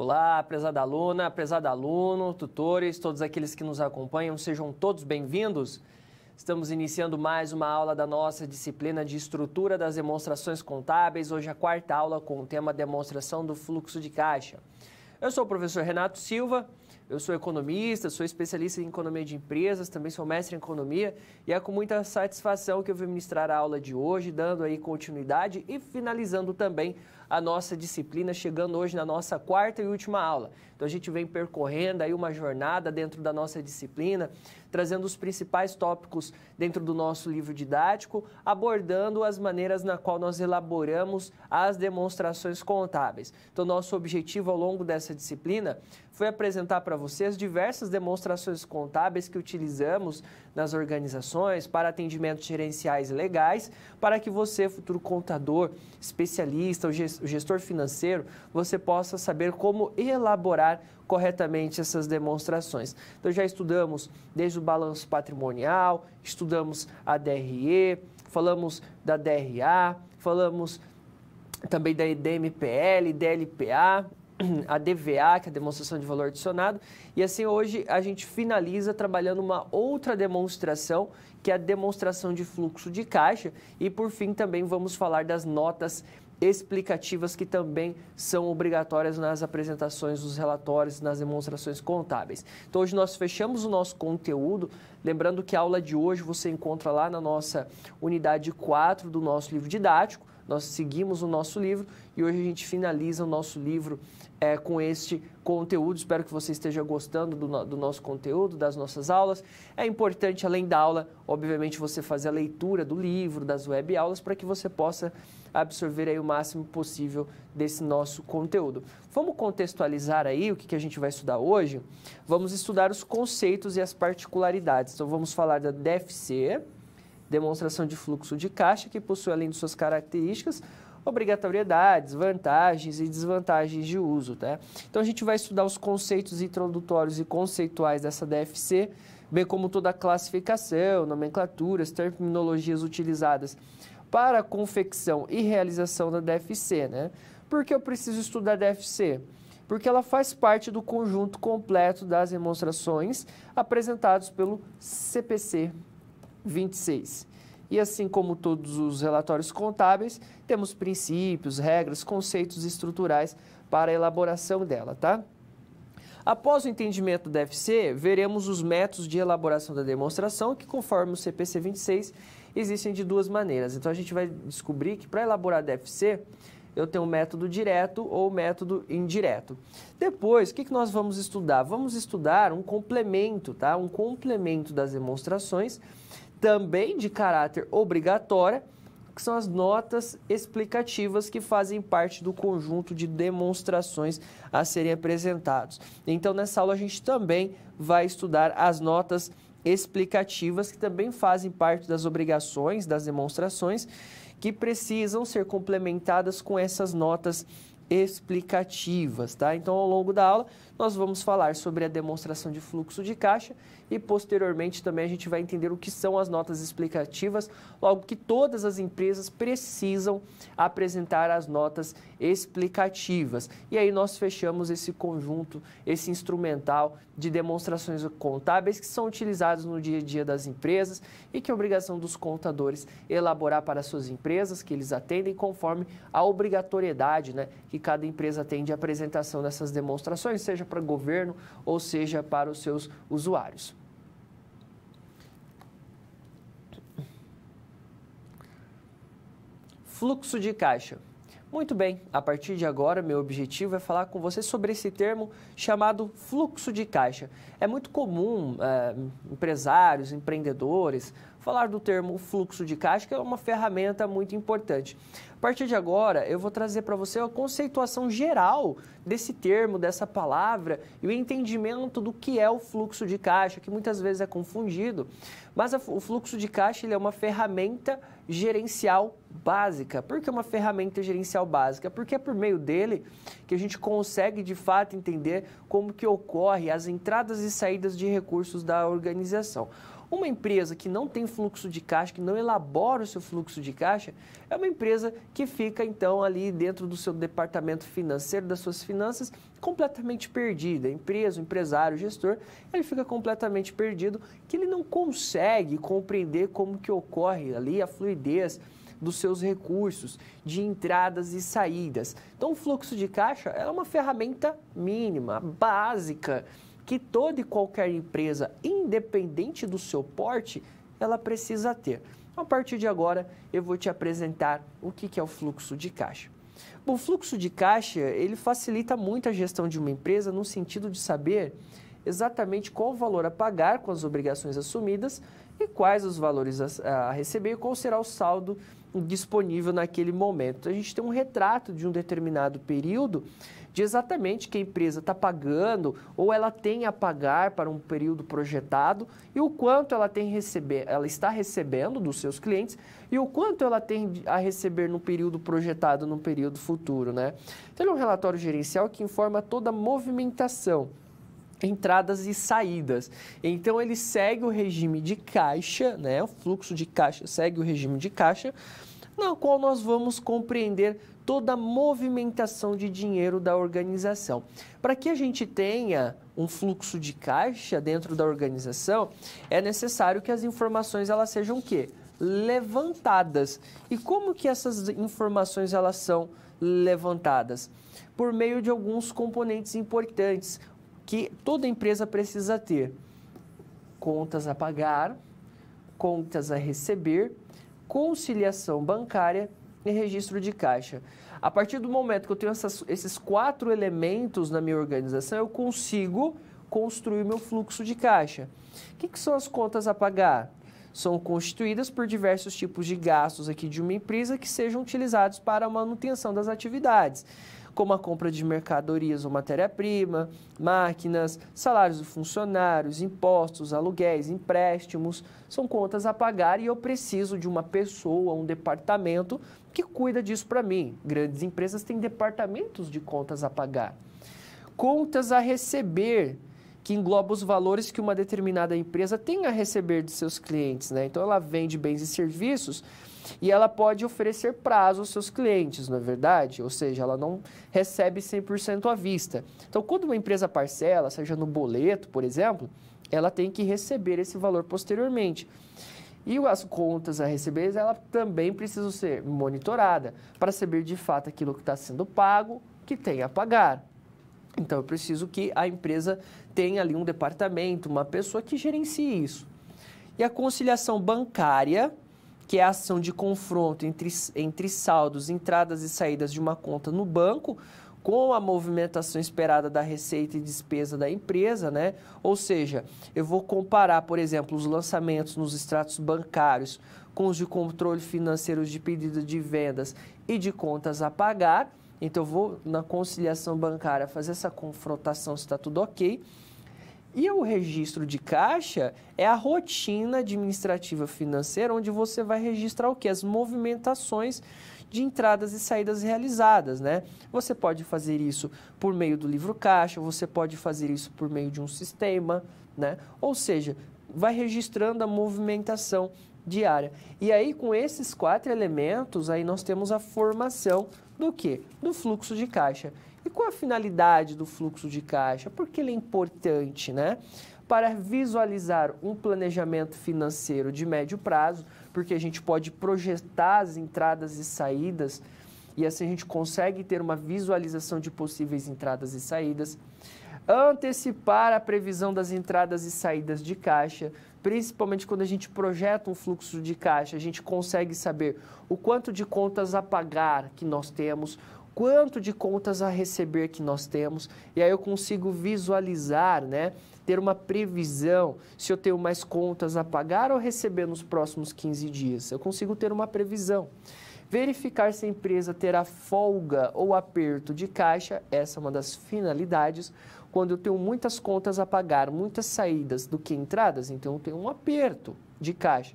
Olá, prezada aluna, prezado aluno, tutores, todos aqueles que nos acompanham, sejam todos bem-vindos. Estamos iniciando mais uma aula da nossa disciplina de estrutura das demonstrações contábeis. Hoje a quarta aula com o tema demonstração do fluxo de caixa. Eu sou o professor Renato Silva, eu sou economista, sou especialista em economia de empresas, também sou mestre em economia e é com muita satisfação que eu vou ministrar a aula de hoje, dando aí continuidade e finalizando também a nossa disciplina, chegando hoje na nossa quarta e última aula. Então a gente vem percorrendo aí uma jornada dentro da nossa disciplina, trazendo os principais tópicos dentro do nosso livro didático, abordando as maneiras na qual nós elaboramos as demonstrações contábeis. Então nosso objetivo ao longo dessa disciplina foi apresentar para vocês diversas demonstrações contábeis que utilizamos nas organizações para atendimentos gerenciais e legais, para que você, futuro contador, especialista, o gestor financeiro, você possa saber como elaborar corretamente essas demonstrações. Então já estudamos desde o balanço patrimonial, estudamos a DRE, falamos da DRA, falamos também da DMPL, DLPA, a DVA, que é a demonstração de valor adicionado, e assim hoje a gente finaliza trabalhando uma outra demonstração, que é a demonstração de fluxo de caixa, e por fim também vamos falar das notas explicativas que também são obrigatórias nas apresentações dos relatórios, nas demonstrações contábeis. Então hoje nós fechamos o nosso conteúdo, lembrando que a aula de hoje você encontra lá na nossa unidade 4 do nosso livro didático. Nós seguimos o nosso livro e hoje a gente finaliza o nosso livro com este conteúdo. Espero que você esteja gostando do nosso conteúdo, das nossas aulas. É importante, além da aula, obviamente, você fazer a leitura do livro, das web aulas, para que você possa absorver aí o máximo possível desse nosso conteúdo. Vamos contextualizar aí o que a gente vai estudar hoje? Vamos estudar os conceitos e as particularidades. Então, vamos falar da DFC, demonstração de fluxo de caixa, que possui, além de suas características, obrigatoriedades, vantagens e desvantagens de uso, tá? Então, a gente vai estudar os conceitos introdutórios e conceituais dessa DFC, bem como toda a classificação, nomenclaturas, terminologias utilizadas para a confecção e realização da DFC, né? Por que eu preciso estudar a DFC? Porque ela faz parte do conjunto completo das demonstrações apresentadas pelo CPC 26. E assim como todos os relatórios contábeis, temos princípios, regras, conceitos estruturais para a elaboração dela, tá? Após o entendimento da DFC, veremos os métodos de elaboração da demonstração, que conforme o CPC 26, existem de duas maneiras. Então a gente vai descobrir que para elaborar a DFC, eu tenho um método direto ou método indireto. Depois, o que nós vamos estudar? Vamos estudar um complemento, tá? Um complemento das demonstrações, também de caráter obrigatório, que são as notas explicativas que fazem parte do conjunto de demonstrações a serem apresentados. Então, nessa aula, a gente também vai estudar as notas explicativas, que também fazem parte das obrigações das demonstrações, que precisam ser complementadas com essas notas explicativas, tá? Então, ao longo da aula, nós vamos falar sobre a demonstração de fluxo de caixa e, posteriormente, também a gente vai entender o que são as notas explicativas, logo que todas as empresas precisam apresentar as notas explicativas. E aí nós fechamos esse conjunto, esse instrumental de demonstrações contábeis que são utilizados no dia a dia das empresas e que é obrigação dos contadores elaborar para as suas empresas, que eles atendem conforme a obrigatoriedade, né, que cada empresa tem de apresentação dessas demonstrações, seja para o governo ou seja para os seus usuários. Fluxo de caixa. Muito bem, a partir de agora, meu objetivo é falar com você sobre esse termo chamado fluxo de caixa. É muito comum empresários, empreendedores, falar do termo fluxo de caixa, que é uma ferramenta muito importante. A partir de agora, eu vou trazer para você a conceituação geral desse termo, dessa palavra, e o entendimento do que é o fluxo de caixa, que muitas vezes é confundido. Mas o fluxo de caixa ele é uma ferramenta gerencial básica. Por que uma ferramenta gerencial básica? Porque é por meio dele que a gente consegue, de fato, entender como que ocorre as entradas e saídas de recursos da organização. Uma empresa que não tem fluxo de caixa, que não elabora o seu fluxo de caixa, é uma empresa que fica, então, ali dentro do seu departamento financeiro, das suas finanças, completamente perdida. A empresa, o empresário, o gestor, ele fica completamente perdido, que ele não consegue compreender como que ocorre ali a fluidez dos seus recursos, de entradas e saídas. Então, o fluxo de caixa é uma ferramenta mínima, básica, que toda e qualquer empresa, independente do seu porte, ela precisa ter. A partir de agora, eu vou te apresentar o que é o fluxo de caixa. Bom, o fluxo de caixa, ele facilita muito a gestão de uma empresa no sentido de saber exatamente qual o valor a pagar com as obrigações assumidas e quais os valores a receber e qual será o saldo disponível naquele momento. A gente tem um retrato de um determinado período de exatamente que a empresa está pagando ou ela tem a pagar para um período projetado e o quanto ela está recebendo dos seus clientes e o quanto ela tem a receber no período projetado, no período futuro, né? Então, é um relatório gerencial que informa toda a movimentação, entradas e saídas. Então, ele segue o regime de caixa, né? O fluxo de caixa segue o regime de caixa, na qual nós vamos compreender toda a movimentação de dinheiro da organização. Para que a gente tenha um fluxo de caixa dentro da organização, é necessário que as informações elas sejam o quê? Levantadas. E como que essas informações elas são levantadas? Por meio de alguns componentes importantes que toda empresa precisa ter: contas a pagar, contas a receber, conciliação bancária e registro de caixa. A partir do momento que eu tenho esses 4 elementos na minha organização, eu consigo construir meu fluxo de caixa. O que são as contas a pagar? São constituídas por diversos tipos de gastos aqui de uma empresa que sejam utilizados para a manutenção das atividades, como a compra de mercadorias ou matéria-prima, máquinas, salários de funcionários, impostos, aluguéis, empréstimos, são contas a pagar e eu preciso de uma pessoa, um departamento que cuida disso para mim. Grandes empresas têm departamentos de contas a pagar. Contas a receber, que engloba os valores que uma determinada empresa tem a receber de seus clientes, né? Então, ela vende bens e serviços e ela pode oferecer prazo aos seus clientes, não é verdade? Ou seja, ela não recebe 100% à vista. Então, quando uma empresa parcela, seja no boleto, por exemplo, ela tem que receber esse valor posteriormente. E as contas a receber, ela também precisam ser monitoradas para saber de fato aquilo que está sendo pago, que tem a pagar. Então, eu preciso que a empresa tenha ali um departamento, uma pessoa que gerencie isso. E a conciliação bancária, que é a ação de confronto entre saldos, entradas e saídas de uma conta no banco, com a movimentação esperada da receita e despesa da empresa, né? Ou seja, eu vou comparar, por exemplo, os lançamentos nos extratos bancários com os de controle financeiro de pedido de vendas e de contas a pagar. Então, eu vou na conciliação bancária fazer essa confrontação se está tudo ok. E o registro de caixa é a rotina administrativa financeira, onde você vai registrar o quê? As movimentações de entradas e saídas realizadas, né? Você pode fazer isso por meio do livro caixa, você pode fazer isso por meio de um sistema, né? Ou seja, vai registrando a movimentação diária. E aí, com esses 4 elementos, aí nós temos a formação do quê? Do fluxo de caixa. E qual a finalidade do fluxo de caixa? Por que ele é importante, né? Para visualizar um planejamento financeiro de médio prazo, porque a gente pode projetar as entradas e saídas e assim a gente consegue ter uma visualização de possíveis entradas e saídas. Antecipar a previsão das entradas e saídas de caixa, principalmente quando a gente projeta um fluxo de caixa, a gente consegue saber o quanto de contas a pagar que nós temos, quanto de contas a receber que nós temos, e aí eu consigo visualizar, né, ter uma previsão se eu tenho mais contas a pagar ou receber nos próximos 15 dias. Eu consigo ter uma previsão. Verificar se a empresa terá folga ou aperto de caixa, essa é uma das finalidades. Quando eu tenho muitas contas a pagar, muitas saídas do que entradas, então eu tenho um aperto de caixa.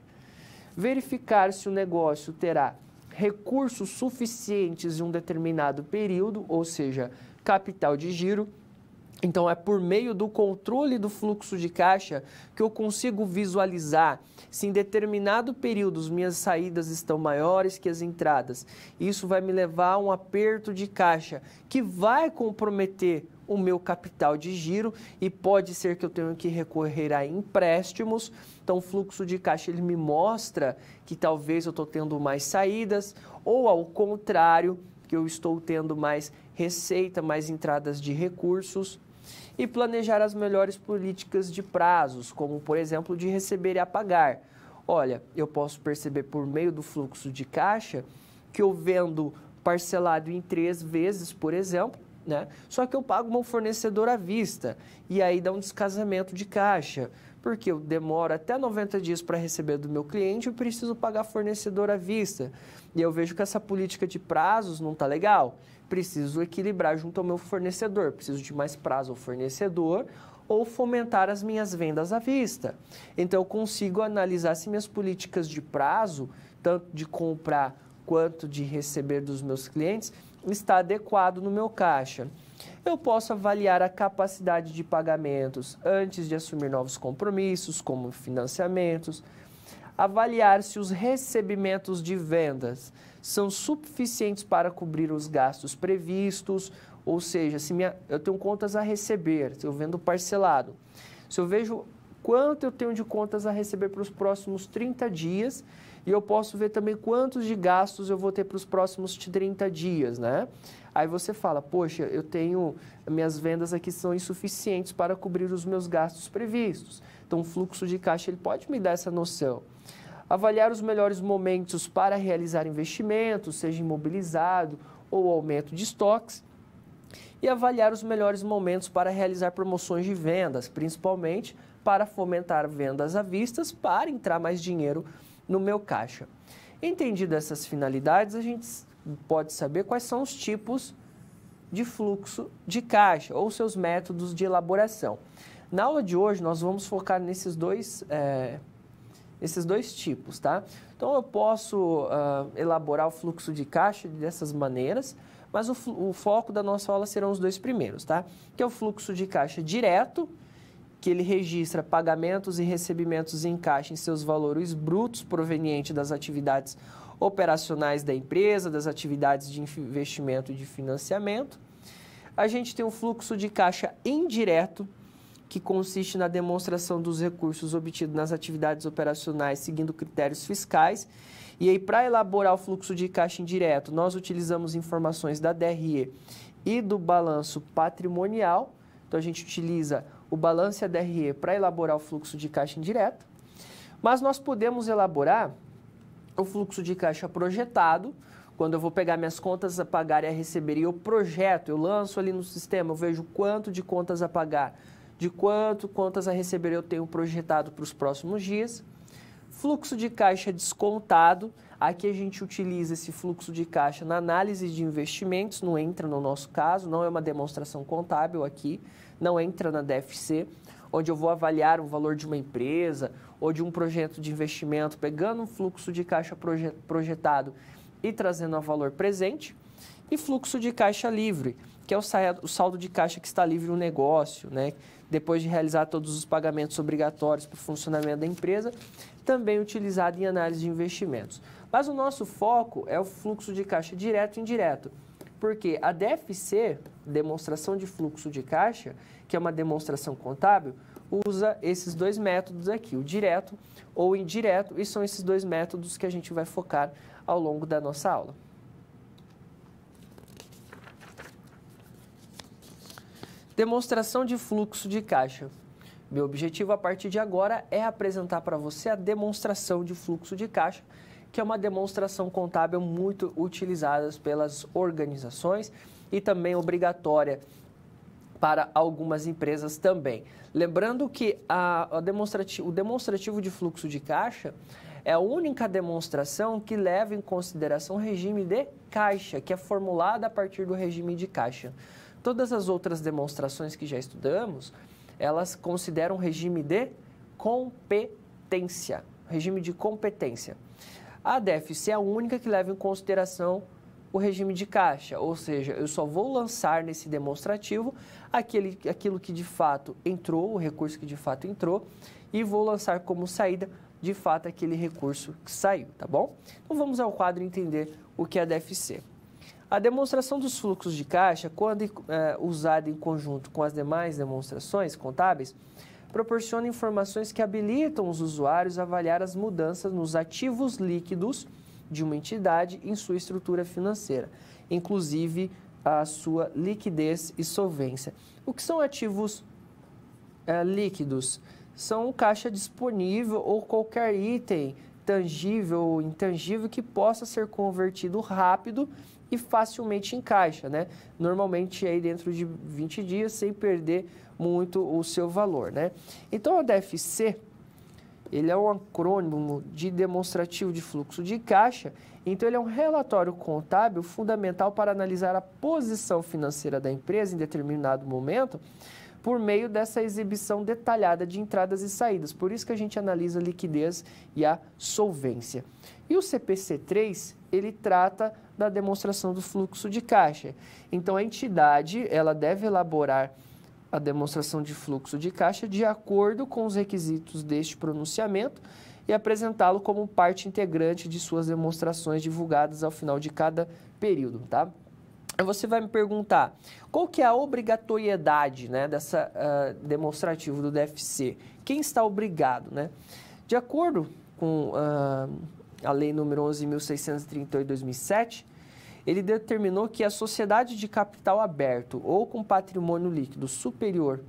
Verificar se o negócio terá recursos suficientes em um determinado período, ou seja, capital de giro. Então, é por meio do controle do fluxo de caixa que eu consigo visualizar se em determinado período as minhas saídas estão maiores que as entradas. Isso vai me levar a um aperto de caixa que vai comprometer o meu capital de giro e pode ser que eu tenha que recorrer a empréstimos. Então, o fluxo de caixa ele me mostra que talvez eu estou tendo mais saídas ou, ao contrário, que eu estou tendo mais receita, mais entradas de recursos. E planejar as melhores políticas de prazos, como, por exemplo, de receber e apagar. Olha, eu posso perceber por meio do fluxo de caixa que eu vendo parcelado em 3 vezes, por exemplo, né? Só que eu pago meu fornecedor à vista e aí dá um descasamento de caixa, porque eu demoro até 90 dias para receber do meu cliente e preciso pagar fornecedor à vista. E eu vejo que essa política de prazos não está legal. Preciso equilibrar junto ao meu fornecedor, preciso de mais prazo ao fornecedor ou fomentar as minhas vendas à vista. Então, eu consigo analisar se minhas políticas de prazo, tanto de comprar quanto de receber dos meus clientes, está adequado no meu caixa. Eu posso avaliar a capacidade de pagamentos antes de assumir novos compromissos, como financiamentos, avaliar se os recebimentos de vendas são suficientes para cobrir os gastos previstos, ou seja, se eu tenho contas a receber, se eu vendo parcelado, se eu vejo quanto eu tenho de contas a receber para os próximos 30 dias e eu posso ver também quantos de gastos eu vou ter para os próximos 30 dias, né? Aí você fala, poxa, minhas vendas aqui são insuficientes para cobrir os meus gastos previstos. Então, o fluxo de caixa ele pode me dar essa noção. Avaliar os melhores momentos para realizar investimentos, seja imobilizado ou aumento de estoques. E avaliar os melhores momentos para realizar promoções de vendas, principalmente para fomentar vendas à vista, para entrar mais dinheiro no meu caixa. Entendido essas finalidades, a gente pode saber quais são os tipos de fluxo de caixa ou seus métodos de elaboração. Na aula de hoje, nós vamos focar nesses dois tipos, tá? Então, eu posso elaborar o fluxo de caixa dessas maneiras, mas o foco da nossa aula serão os 2 primeiros, tá? Que é o fluxo de caixa direto, que ele registra pagamentos e recebimentos em caixa em seus valores brutos provenientes das atividades operacionais da empresa, das atividades de investimento e de financiamento. A gente tem um fluxo de caixa indireto, que consiste na demonstração dos recursos obtidos nas atividades operacionais seguindo critérios fiscais. E aí, para elaborar o fluxo de caixa indireto, nós utilizamos informações da DRE e do balanço patrimonial. Então, a gente utiliza o balanço e a DRE para elaborar o fluxo de caixa indireto. Mas nós podemos elaborar o fluxo de caixa projetado, quando eu vou pegar minhas contas a pagar e a receber, e eu projeto, eu lanço ali no sistema, eu vejo quanto de contas a pagar, de quanto contas a receber eu tenho projetado para os próximos dias. Fluxo de caixa descontado, aqui a gente utiliza esse fluxo de caixa na análise de investimentos, não entra no nosso caso, não é uma demonstração contábil aqui, não entra na DFC, onde eu vou avaliar o valor de uma empresa ou de um projeto de investimento, pegando um fluxo de caixa projetado e trazendo a valor presente. E fluxo de caixa livre, que é o saldo de caixa que está livre no negócio, né? Depois de realizar todos os pagamentos obrigatórios para o funcionamento da empresa, também utilizado em análise de investimentos. Mas o nosso foco é o fluxo de caixa direto e indireto, porque a DFC, demonstração de fluxo de caixa, que é uma demonstração contábil, usa esses 2 métodos aqui, o direto ou o indireto, e são esses 2 métodos que a gente vai focar ao longo da nossa aula. Demonstração de fluxo de caixa. Meu objetivo a partir de agora é apresentar para você a demonstração de fluxo de caixa, que é uma demonstração contábil muito utilizada pelas organizações e também obrigatória para algumas empresas também. Lembrando que o demonstrativo de fluxo de caixa é a única demonstração que leva em consideração o regime de caixa, que é formulada a partir do regime de caixa. Todas as outras demonstrações que já estudamos, elas consideram regime de competência. Regime de competência. A DFC é a única que leva em consideração o regime de caixa, ou seja, eu só vou lançar nesse demonstrativo aquilo que de fato entrou, o recurso que de fato entrou, e vou lançar como saída, de fato, aquele recurso que saiu, tá bom? Então, vamos ao quadro entender o que é a DFC. A demonstração dos fluxos de caixa, quando usada em conjunto com as demais demonstrações contábeis, proporciona informações que habilitam os usuários a avaliar as mudanças nos ativos líquidos de uma entidade em sua estrutura financeira, inclusive a sua liquidez e solvência. O que são ativos líquidos? São o caixa disponível ou qualquer item tangível ou intangível que possa ser convertido rápido e facilmente em caixa, né? Normalmente aí dentro de 20 dias, sem perder muito o seu valor, né? Então, a DFC, ele é um acrônimo de demonstrativo de fluxo de caixa, então ele é um relatório contábil fundamental para analisar a posição financeira da empresa em determinado momento, por meio dessa exibição detalhada de entradas e saídas. Por isso que a gente analisa a liquidez e a solvência. E o CPC3, ele trata da demonstração do fluxo de caixa. Então, a entidade, ela deve elaborar a demonstração de fluxo de caixa de acordo com os requisitos deste pronunciamento e apresentá-lo como parte integrante de suas demonstrações divulgadas ao final de cada período, tá? Você vai me perguntar, qual que é a obrigatoriedade, né, dessa demonstrativo do DFC? Quem está obrigado, né? De acordo com a Lei número 11.638 de 2007, ele determinou que a sociedade de capital aberto ou com patrimônio líquido superior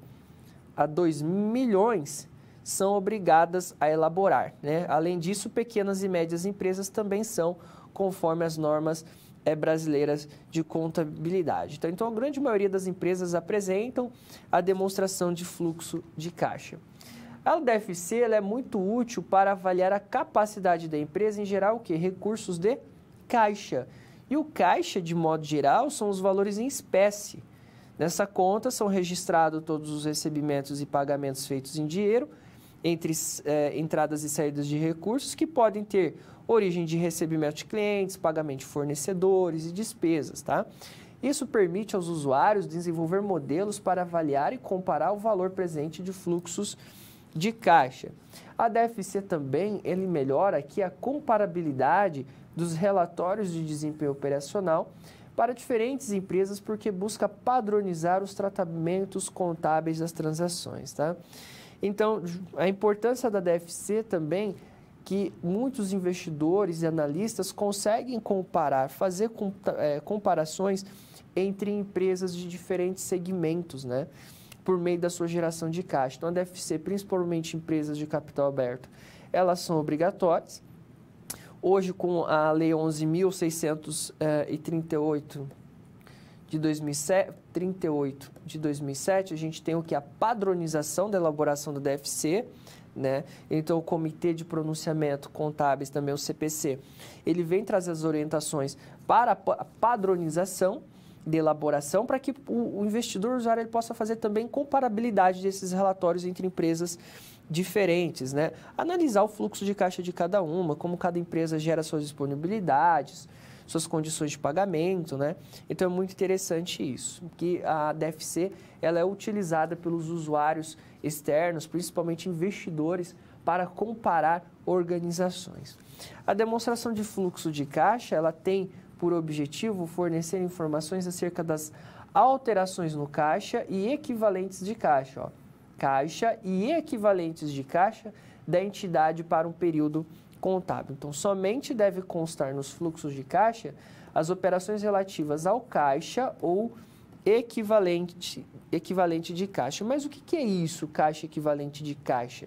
a 2 milhões são obrigadas a elaborar, né? Além disso, pequenas e médias empresas também são, conforme as normas brasileiras de contabilidade. Então, a grande maioria das empresas apresentam a demonstração de fluxo de caixa. A DFC ela é muito útil para avaliar a capacidade da empresa em gerar o quê? Recursos de caixa. E o caixa, de modo geral, são os valores em espécie. Nessa conta são registrados todos os recebimentos e pagamentos feitos em dinheiro, entre entradas e saídas de recursos, que podem ter origem de recebimento de clientes, pagamento de fornecedores e despesas, tá? Isso permite aos usuários desenvolver modelos para avaliar e comparar o valor presente de fluxos de caixa. A DFC também, ele melhora aqui a comparabilidade dos relatórios de desempenho operacional para diferentes empresas, porque busca padronizar os tratamentos contábeis das transações, tá? Então, a importância da DFC também que muitos investidores e analistas conseguem comparar, fazer comparações entre empresas de diferentes segmentos, né, por meio da sua geração de caixa. Então, a DFC, principalmente empresas de capital aberto, elas são obrigatórias. Hoje, com a Lei 11.638 de 2007, a gente tem o que? A padronização da elaboração do DFC, né? Então, o Comitê de Pronunciamento Contábeis, também o CPC, ele vem trazer as orientações para a padronização de elaboração, para que o investidor, o usuário, ele possa fazer também comparabilidade desses relatórios entre empresas diferentes, né? Analisar o fluxo de caixa de cada uma, como cada empresa gera suas disponibilidades, suas condições de pagamento, né? Então, é muito interessante isso, que a DFC ela é utilizada pelos usuários externos, principalmente investidores, para comparar organizações. A demonstração de fluxo de caixa, ela tem por objetivo fornecer informações acerca das alterações no caixa e equivalentes de caixa, ó. Caixa e equivalentes de caixa da entidade para um período contábil. Então, somente deve constar nos fluxos de caixa as operações relativas ao caixa ou equivalente de caixa. Mas o que é isso, caixa equivalente de caixa?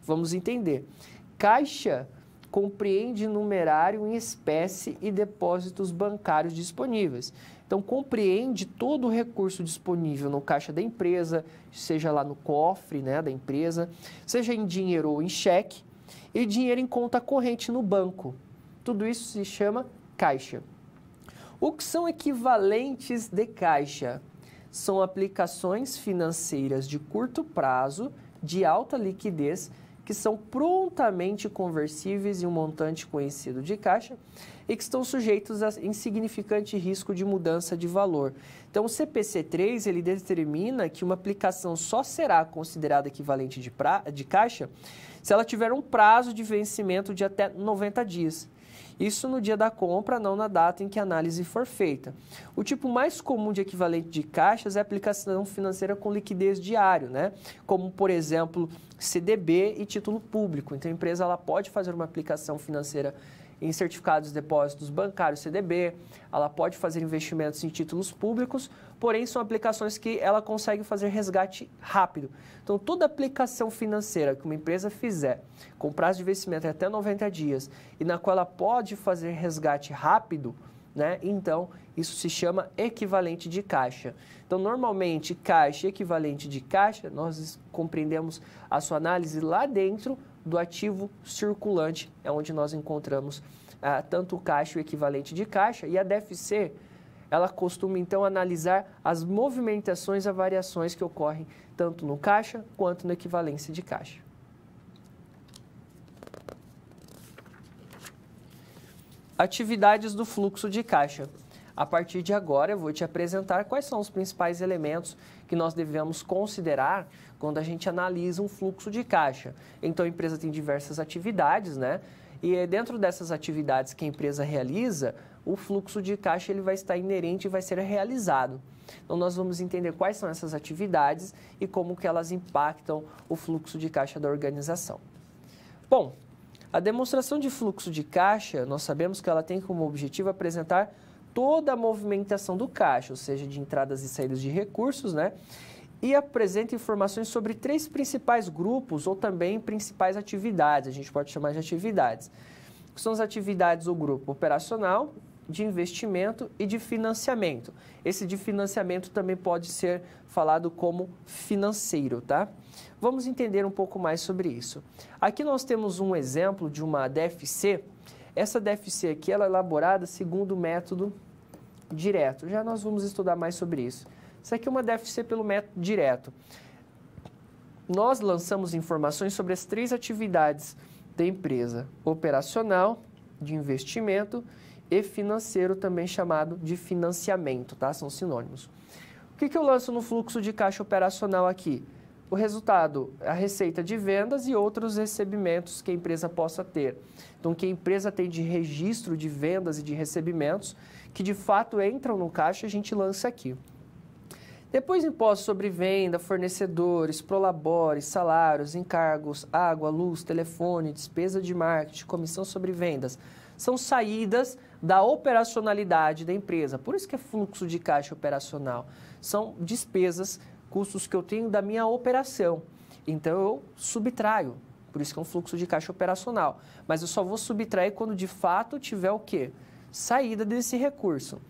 Vamos entender. Caixa compreende numerário em espécie e depósitos bancários disponíveis. Então, compreende todo o recurso disponível no caixa da empresa, seja lá no cofre, né, da empresa, seja em dinheiro ou em cheque, e dinheiro em conta corrente no banco. Tudo isso se chama caixa. O que são equivalentes de caixa? São aplicações financeiras de curto prazo, de alta liquidez, que são prontamente conversíveis em um montante conhecido de caixa e que estão sujeitos a insignificante risco de mudança de valor. Então, o CPC3, ele determina que uma aplicação só será considerada equivalente de caixa se ela tiver um prazo de vencimento de até 90 dias. Isso no dia da compra, não na data em que a análise for feita. O tipo mais comum de equivalente de caixas é a aplicação financeira com liquidez diário, né? Como, por exemplo, CDB e título público. Então, a empresa ela pode fazer uma aplicação financeira em certificados de depósitos bancários CDB, ela pode fazer investimentos em títulos públicos, porém são aplicações que ela consegue fazer resgate rápido. Então, toda aplicação financeira que uma empresa fizer com prazo de vencimento até 90 dias e na qual ela pode fazer resgate rápido, né? Então, isso se chama equivalente de caixa. Então, normalmente, caixa e equivalente de caixa, nós compreendemos a sua análise lá dentro do ativo circulante, é onde nós encontramos tanto o caixa e o equivalente de caixa, e a DFC, ela costuma então analisar as movimentações e variações que ocorrem tanto no caixa quanto na equivalência de caixa. Atividades do fluxo de caixa. A partir de agora, eu vou te apresentar quais são os principais elementos que nós devemos considerar quando a gente analisa um fluxo de caixa. Então, a empresa tem diversas atividades, né? E dentro dessas atividades que a empresa realiza, o fluxo de caixa ele vai estar inerente e vai ser realizado. Então, nós vamos entender quais são essas atividades e como que elas impactam o fluxo de caixa da organização. Bom, a demonstração de fluxo de caixa, nós sabemos que ela tem como objetivo apresentar toda a movimentação do caixa, ou seja, de entradas e saídas de recursos, né? E apresenta informações sobre 3 principais grupos ou também principais atividades, a gente pode chamar de atividades. Que são as atividades do grupo operacional, de investimento e de financiamento. Esse de financiamento também pode ser falado como financeiro, tá? Vamos entender um pouco mais sobre isso. Aqui nós temos um exemplo de uma DFC. Essa DFC aqui ela é elaborada segundo o método direto. Já nós vamos estudar mais sobre isso. Isso aqui é uma DFC pelo método direto. Nós lançamos informações sobre as 3 atividades da empresa: operacional, de investimento e financeiro, também chamado de financiamento, tá? São sinônimos. O que eu lanço no fluxo de caixa operacional aqui? O resultado, a receita de vendas e outros recebimentos que a empresa possa ter. Então, que a empresa tem de registro de vendas e de recebimentos, que de fato entram no caixa, a gente lança aqui. Depois, impostos sobre venda, fornecedores, prolabores, salários, encargos, água, luz, telefone, despesa de marketing, comissão sobre vendas. São saídas da operacionalidade da empresa. Por isso que é fluxo de caixa operacional. São despesas, custos que eu tenho da minha operação. Então, eu subtraio. Por isso que é um fluxo de caixa operacional. Mas eu só vou subtrair quando de fato tiver o quê? Saída desse recurso.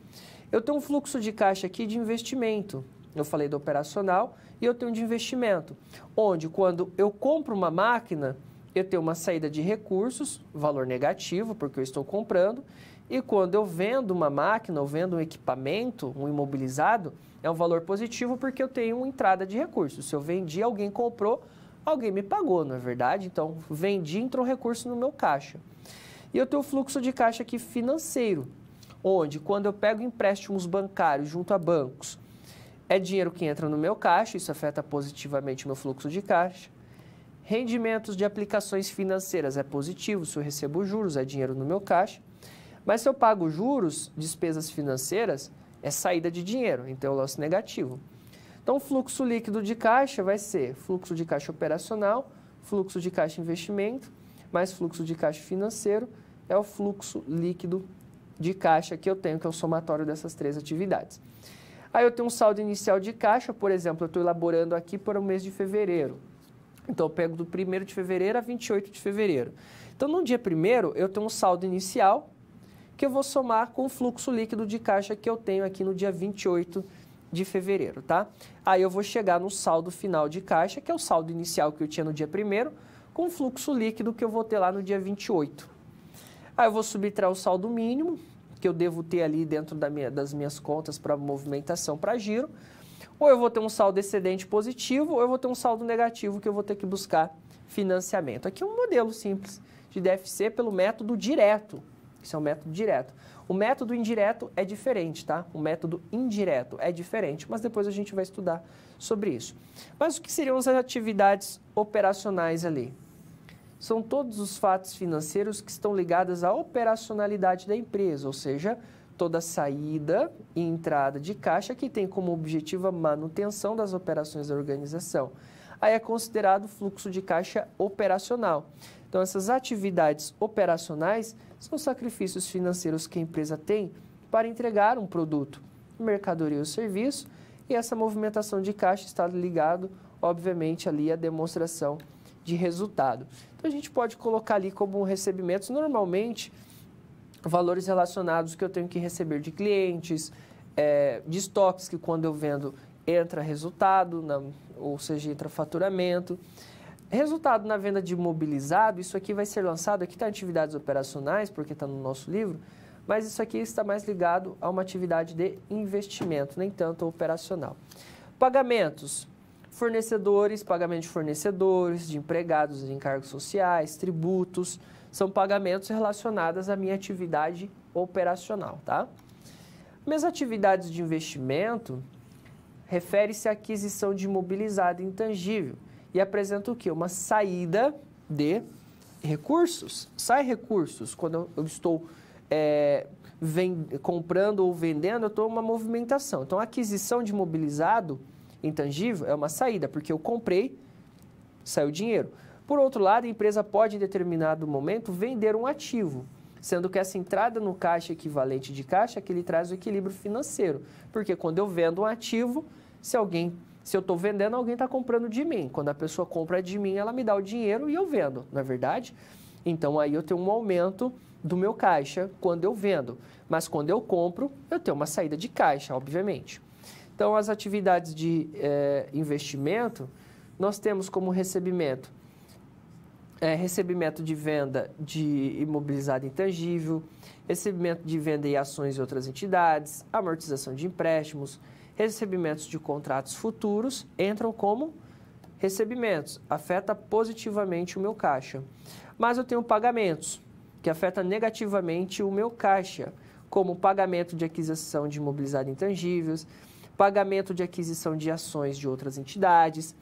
Eu tenho um fluxo de caixa aqui de investimento. Eu falei do operacional e eu tenho de investimento. Onde quando eu compro uma máquina, eu tenho uma saída de recursos, valor negativo, porque eu estou comprando. E quando eu vendo uma máquina, ou vendo um equipamento, um imobilizado, é um valor positivo porque eu tenho uma entrada de recursos. Se eu vendi, alguém comprou, alguém me pagou, não é verdade? Então, vendi, entrou recurso no meu caixa. E eu tenho o fluxo de caixa aqui financeiro, onde quando eu pego empréstimos bancários junto a bancos, é dinheiro que entra no meu caixa, isso afeta positivamente o meu fluxo de caixa. Rendimentos de aplicações financeiras é positivo, se eu recebo juros, é dinheiro no meu caixa. Mas se eu pago juros, despesas financeiras, é saída de dinheiro, então eu lanço negativo. Então, o fluxo líquido de caixa vai ser fluxo de caixa operacional, fluxo de caixa investimento, mais fluxo de caixa financeiro, é o fluxo líquido de caixa que eu tenho, que é o somatório dessas 3 atividades. Aí eu tenho um saldo inicial de caixa, por exemplo, eu estou elaborando aqui para o mês de fevereiro. Então, eu pego do 1º de fevereiro a 28 de fevereiro. Então, no dia 1º, eu tenho um saldo inicial que eu vou somar com o fluxo líquido de caixa que eu tenho aqui no dia 28 de fevereiro, tá? Aí eu vou chegar no saldo final de caixa, que é o saldo inicial que eu tinha no dia 1º, com o fluxo líquido que eu vou ter lá no dia 28. Aí eu vou subtrair o saldo mínimo, que eu devo ter ali dentro das minhas contas para movimentação, para giro, ou eu vou ter um saldo excedente positivo, ou eu vou ter um saldo negativo que eu vou ter que buscar financiamento. Aqui é um modelo simples de DFC pelo método direto. Isso é um método direto. O método indireto é diferente, tá? O método indireto é diferente, mas depois a gente vai estudar sobre isso. Mas o que seriam as atividades operacionais ali? São todos os fatos financeiros que estão ligados à operacionalidade da empresa, ou seja, toda saída e entrada de caixa que tem como objetivo a manutenção das operações da organização. Aí é considerado fluxo de caixa operacional. Então, essas atividades operacionais são sacrifícios financeiros que a empresa tem para entregar um produto, mercadoria ou serviço, e essa movimentação de caixa está ligado, obviamente, ali à demonstração de resultado. Então, a gente pode colocar ali como recebimentos, normalmente, valores relacionados que eu tenho que receber de clientes, de estoques que quando eu vendo entra resultado, ou seja, entra faturamento. Resultado na venda de imobilizado, isso aqui vai ser lançado, aqui está atividades operacionais, porque está no nosso livro, mas isso aqui está mais ligado a uma atividade de investimento, nem tanto operacional. Pagamentos, fornecedores, pagamento de fornecedores, de empregados, de encargos sociais, tributos, são pagamentos relacionados à minha atividade operacional, tá? Minhas atividades de investimento refere-se à aquisição de imobilizado intangível e apresenta o quê? Uma saída de recursos. Sai recursos quando eu estou comprando ou vendendo, eu estou em uma movimentação. Então, a aquisição de imobilizado intangível é uma saída, porque eu comprei, saiu dinheiro. Por outro lado, a empresa pode, em determinado momento, vender um ativo, sendo que essa entrada no caixa equivalente de caixa que ele traz o equilíbrio financeiro. Porque quando eu vendo um ativo, se eu estou vendendo, alguém está comprando de mim. Quando a pessoa compra de mim, ela me dá o dinheiro e eu vendo, não é verdade? Então, aí eu tenho um aumento do meu caixa quando eu vendo. Mas quando eu compro, eu tenho uma saída de caixa, obviamente. Então, as atividades de investimento, nós temos como recebimento recebimento de venda de imobilizado intangível, recebimento de venda em ações e outras entidades, amortização de empréstimos, recebimentos de contratos futuros, entram como recebimentos, afeta positivamente o meu caixa. Mas eu tenho pagamentos, que afeta negativamente o meu caixa, como pagamento de aquisição de imobilizado intangíveis, pagamento de aquisição de ações de outras entidades,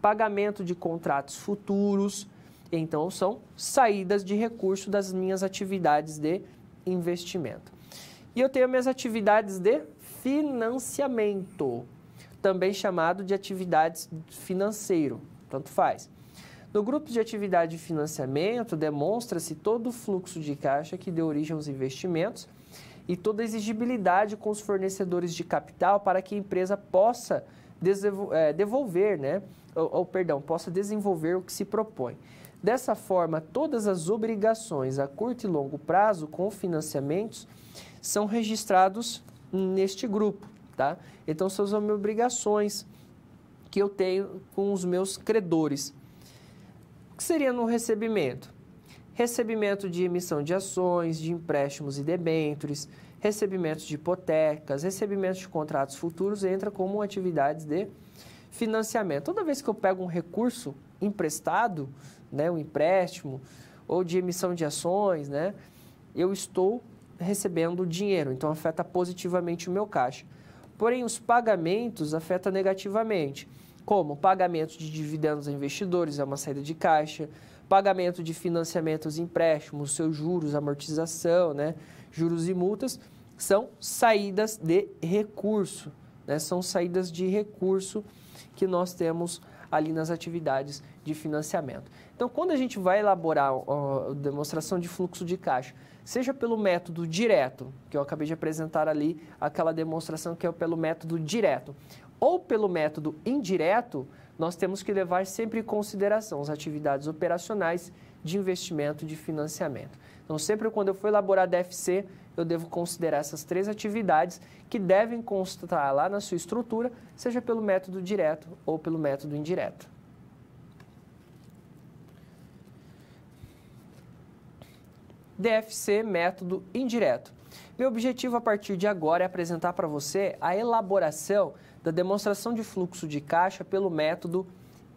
pagamento de contratos futuros. Então, são saídas de recurso das minhas atividades de investimento. E eu tenho minhas atividades de financiamento, também chamado de atividades financeiro, tanto faz. No grupo de atividade de financiamento, demonstra-se todo o fluxo de caixa que deu origem aos investimentos e toda a exigibilidade com os fornecedores de capital para que a empresa possa devolver, possa desenvolver o que se propõe. Dessa forma, todas as obrigações a curto e longo prazo com financiamentos são registrados neste grupo, tá? Então, são as obrigações que eu tenho com os meus credores. O que seria no recebimento? Recebimento de emissão de ações, de empréstimos e debêntures, recebimentos de hipotecas, recebimentos de contratos futuros, entra como atividades de financiamento. Toda vez que eu pego um recurso emprestado, um empréstimo ou de emissão de ações, eu estou recebendo dinheiro, então afeta positivamente o meu caixa. Porém, os pagamentos afetam negativamente, como pagamento de dividendos a investidores, é uma saída de caixa, pagamento de financiamentos e empréstimos, seus juros, amortização, juros e multas, são saídas de recurso, são saídas de recurso que nós temos ali nas atividades de financiamento. Então, quando a gente vai elaborar a demonstração de fluxo de caixa, seja pelo método direto, que eu acabei de apresentar ali, aquela demonstração que é pelo método direto, ou pelo método indireto, nós temos que levar sempre em consideração as atividades operacionais de investimento e de financiamento. Então, sempre quando eu for elaborar DFC, eu devo considerar essas três atividades que devem constar lá na sua estrutura, seja pelo método direto ou pelo método indireto. DFC, método indireto. Meu objetivo a partir de agora é apresentar para você a elaboração da demonstração de fluxo de caixa pelo método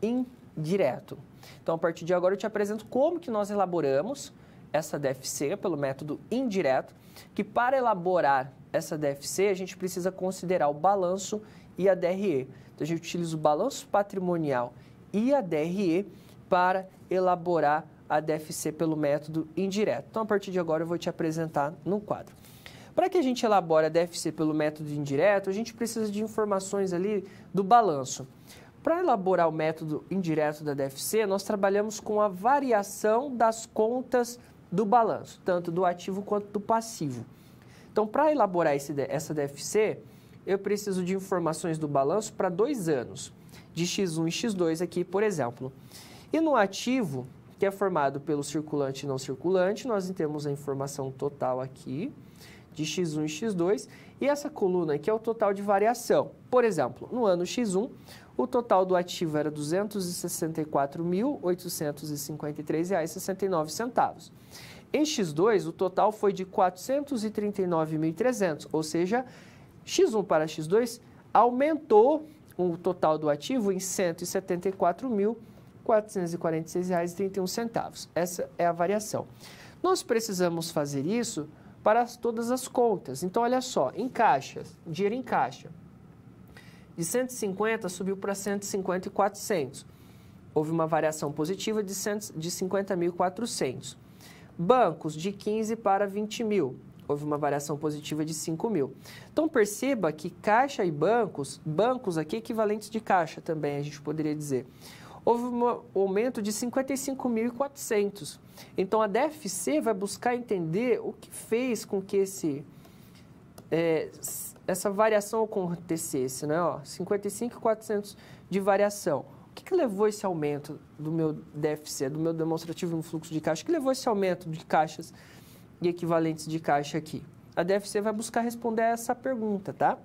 indireto. direto. Então, a partir de agora, eu te apresento como que nós elaboramos essa DFC pelo método indireto, que para elaborar essa DFC, a gente precisa considerar o balanço e a DRE. Então, a gente utiliza o balanço patrimonial e a DRE para elaborar a DFC pelo método indireto. Então, a partir de agora, eu vou te apresentar no quadro. Para que a gente elabore a DFC pelo método indireto, a gente precisa de informações ali do balanço. Para elaborar o método indireto da DFC, nós trabalhamos com a variação das contas do balanço, tanto do ativo quanto do passivo. Então, para elaborar essa DFC, eu preciso de informações do balanço para 2 anos, de X1 e X2 aqui, por exemplo. E no ativo, que é formado pelo circulante e não circulante, nós temos a informação total aqui, de X1 e X2, e essa coluna aqui é o total de variação. Por exemplo, no ano X1, o total do ativo era R$ 264.853,69. Em X2, o total foi de R$ 439.300, ou seja, X1 para X2 aumentou o total do ativo em R$ 174.446,31. Essa é a variação. Nós precisamos fazer isso para todas as contas. Então, olha só, em caixas, dinheiro em caixa, de 150 subiu para 150.400. Houve uma variação positiva de 50.400. Bancos, de 15 para 20 mil. Houve uma variação positiva de 5 mil. Então, perceba que caixa e bancos aqui equivalentes de caixa também, a gente poderia dizer. Houve um aumento de 55.400. Então, a DFC vai buscar entender o que fez com que essa variação acontecesse, né? 55.400 de variação. O que levou esse aumento do meu DFC, do meu demonstrativo em fluxo de caixa? O que levou esse aumento de caixas e equivalentes de caixa aqui? A DFC vai buscar responder a essa pergunta, tá?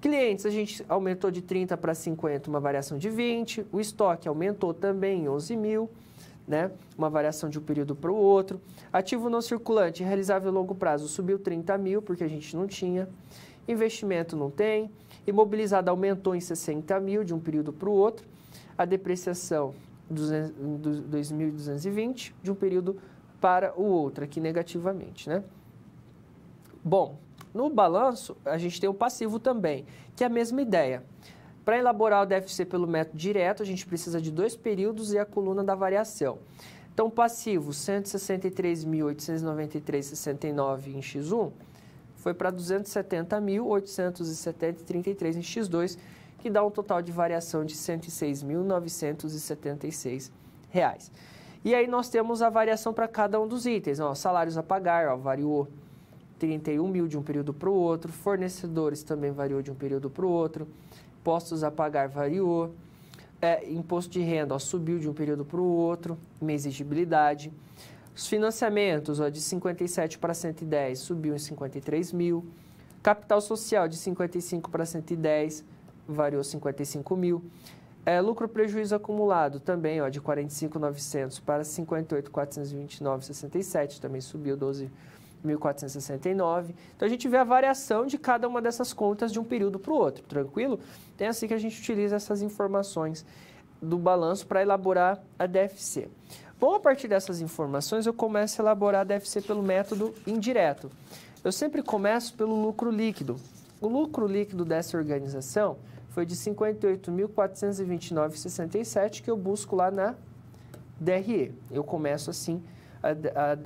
Clientes, a gente aumentou de 30 para 50, uma variação de 20. O estoque aumentou também em 11 mil, né? Uma variação de um período para o outro. Ativo não circulante, realizável a longo prazo, subiu 30 mil, porque a gente não tinha. Investimento não tem. Imobilizado aumentou em 60 mil de um período para o outro. A depreciação, 2.220, de um período para o outro, aqui negativamente, né? Bom, no balanço, a gente tem o passivo também, que é a mesma ideia. Para elaborar o DFC pelo método direto, a gente precisa de 2 períodos e a coluna da variação. Então, passivo, 163.893,69 em X1, foi para 270.870,33 em X2, que dá um total de variação de R$ 106.976. E aí nós temos a variação para cada um dos itens. Salários a pagar, variou 31 mil de um período para o outro. Fornecedores também variou de um período para o outro. Postos a pagar variou. Imposto de renda subiu de um período para o outro. Uma exigibilidade. Os financiamentos de 57 para 110 subiu em 53 mil. Capital social de 55 para 110 variou 55 mil. Lucro-prejuízo acumulado também de 45.900 para 58.429,67, também subiu 12.469. Então, a gente vê a variação de cada uma dessas contas de um período para o outro, tranquilo? É assim que a gente utiliza essas informações do balanço para elaborar a DFC. Bom, a partir dessas informações, eu começo a elaborar a DFC pelo método indireto. Eu sempre começo pelo lucro líquido. O lucro líquido dessa organização foi de 58.429,67 que eu busco lá na DRE. Eu começo assim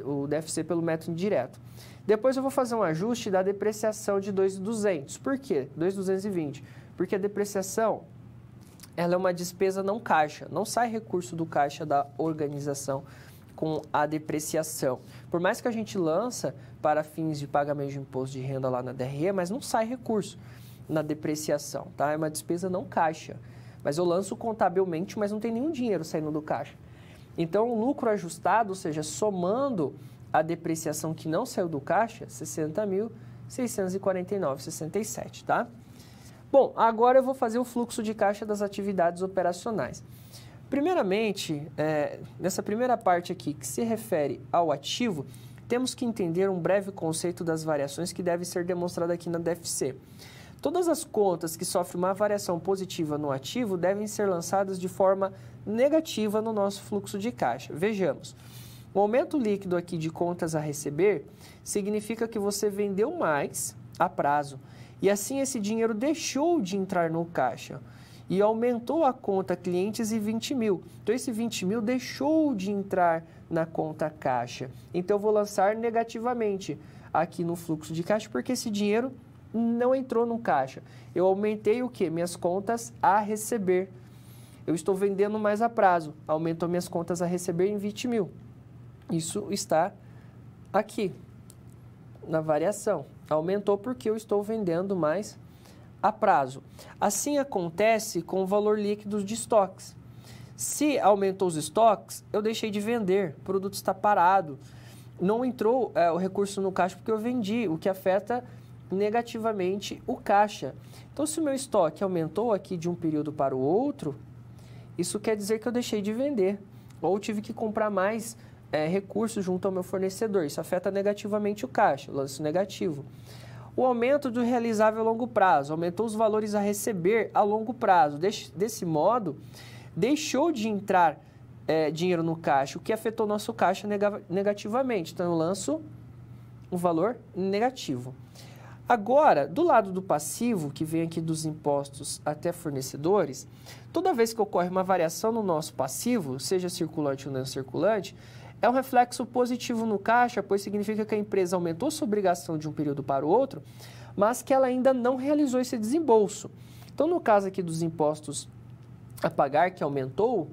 o DFC pelo método indireto. Depois eu vou fazer um ajuste da depreciação de 2.200. Por quê? 2.220. Porque a depreciação ela é uma despesa não caixa. Não sai recurso do caixa da organização com a depreciação. Por mais que a gente lança para fins de pagamento de imposto de renda lá na DRE, mas não sai recurso na depreciação, tá? É uma despesa não caixa. Mas eu lanço contabilmente, mas não tem nenhum dinheiro saindo do caixa. Então, o lucro ajustado, ou seja, somando a depreciação que não saiu do caixa, 60.649,67, tá? Bom, agora eu vou fazer o fluxo de caixa das atividades operacionais. Primeiramente, nessa primeira parte aqui, que se refere ao ativo, temos que entender um breve conceito das variações que deve ser demonstrado aqui na DFC. Todas as contas que sofrem uma variação positiva no ativo devem ser lançadas de forma negativa no nosso fluxo de caixa. Vejamos, o aumento líquido aqui de contas a receber significa que você vendeu mais a prazo e assim esse dinheiro deixou de entrar no caixa e aumentou a conta clientes em 20 mil. Então, esse 20 mil deixou de entrar na conta caixa. Então, eu vou lançar negativamente aqui no fluxo de caixa porque esse dinheiro não entrou no caixa. Eu aumentei o quê? Minhas contas a receber. Eu estou vendendo mais a prazo. Aumentou minhas contas a receber em 20 mil. Isso está aqui, na variação. Aumentou porque eu estou vendendo mais a prazo. Assim acontece com o valor líquido de estoques. Se aumentou os estoques, eu deixei de vender. O produto está parado. Não entrou o recurso no caixa porque eu vendi, o que afeta negativamente o caixa. Então, se o meu estoque aumentou aqui de um período para o outro, isso quer dizer que eu deixei de vender ou tive que comprar mais recursos junto ao meu fornecedor. Isso afeta negativamente o caixa, lance negativo. O aumento do realizável a longo prazo, aumentou os valores a receber a longo prazo. Desse modo, deixou de entrar dinheiro no caixa, o que afetou nosso caixa negativamente. Então, eu lanço um valor negativo. Agora, do lado do passivo, que vem aqui dos impostos até fornecedores, toda vez que ocorre uma variação no nosso passivo, seja circulante ou não circulante, é um reflexo positivo no caixa, pois significa que a empresa aumentou sua obrigação de um período para o outro, mas que ela ainda não realizou esse desembolso. Então, no caso aqui dos impostos a pagar, que aumentou,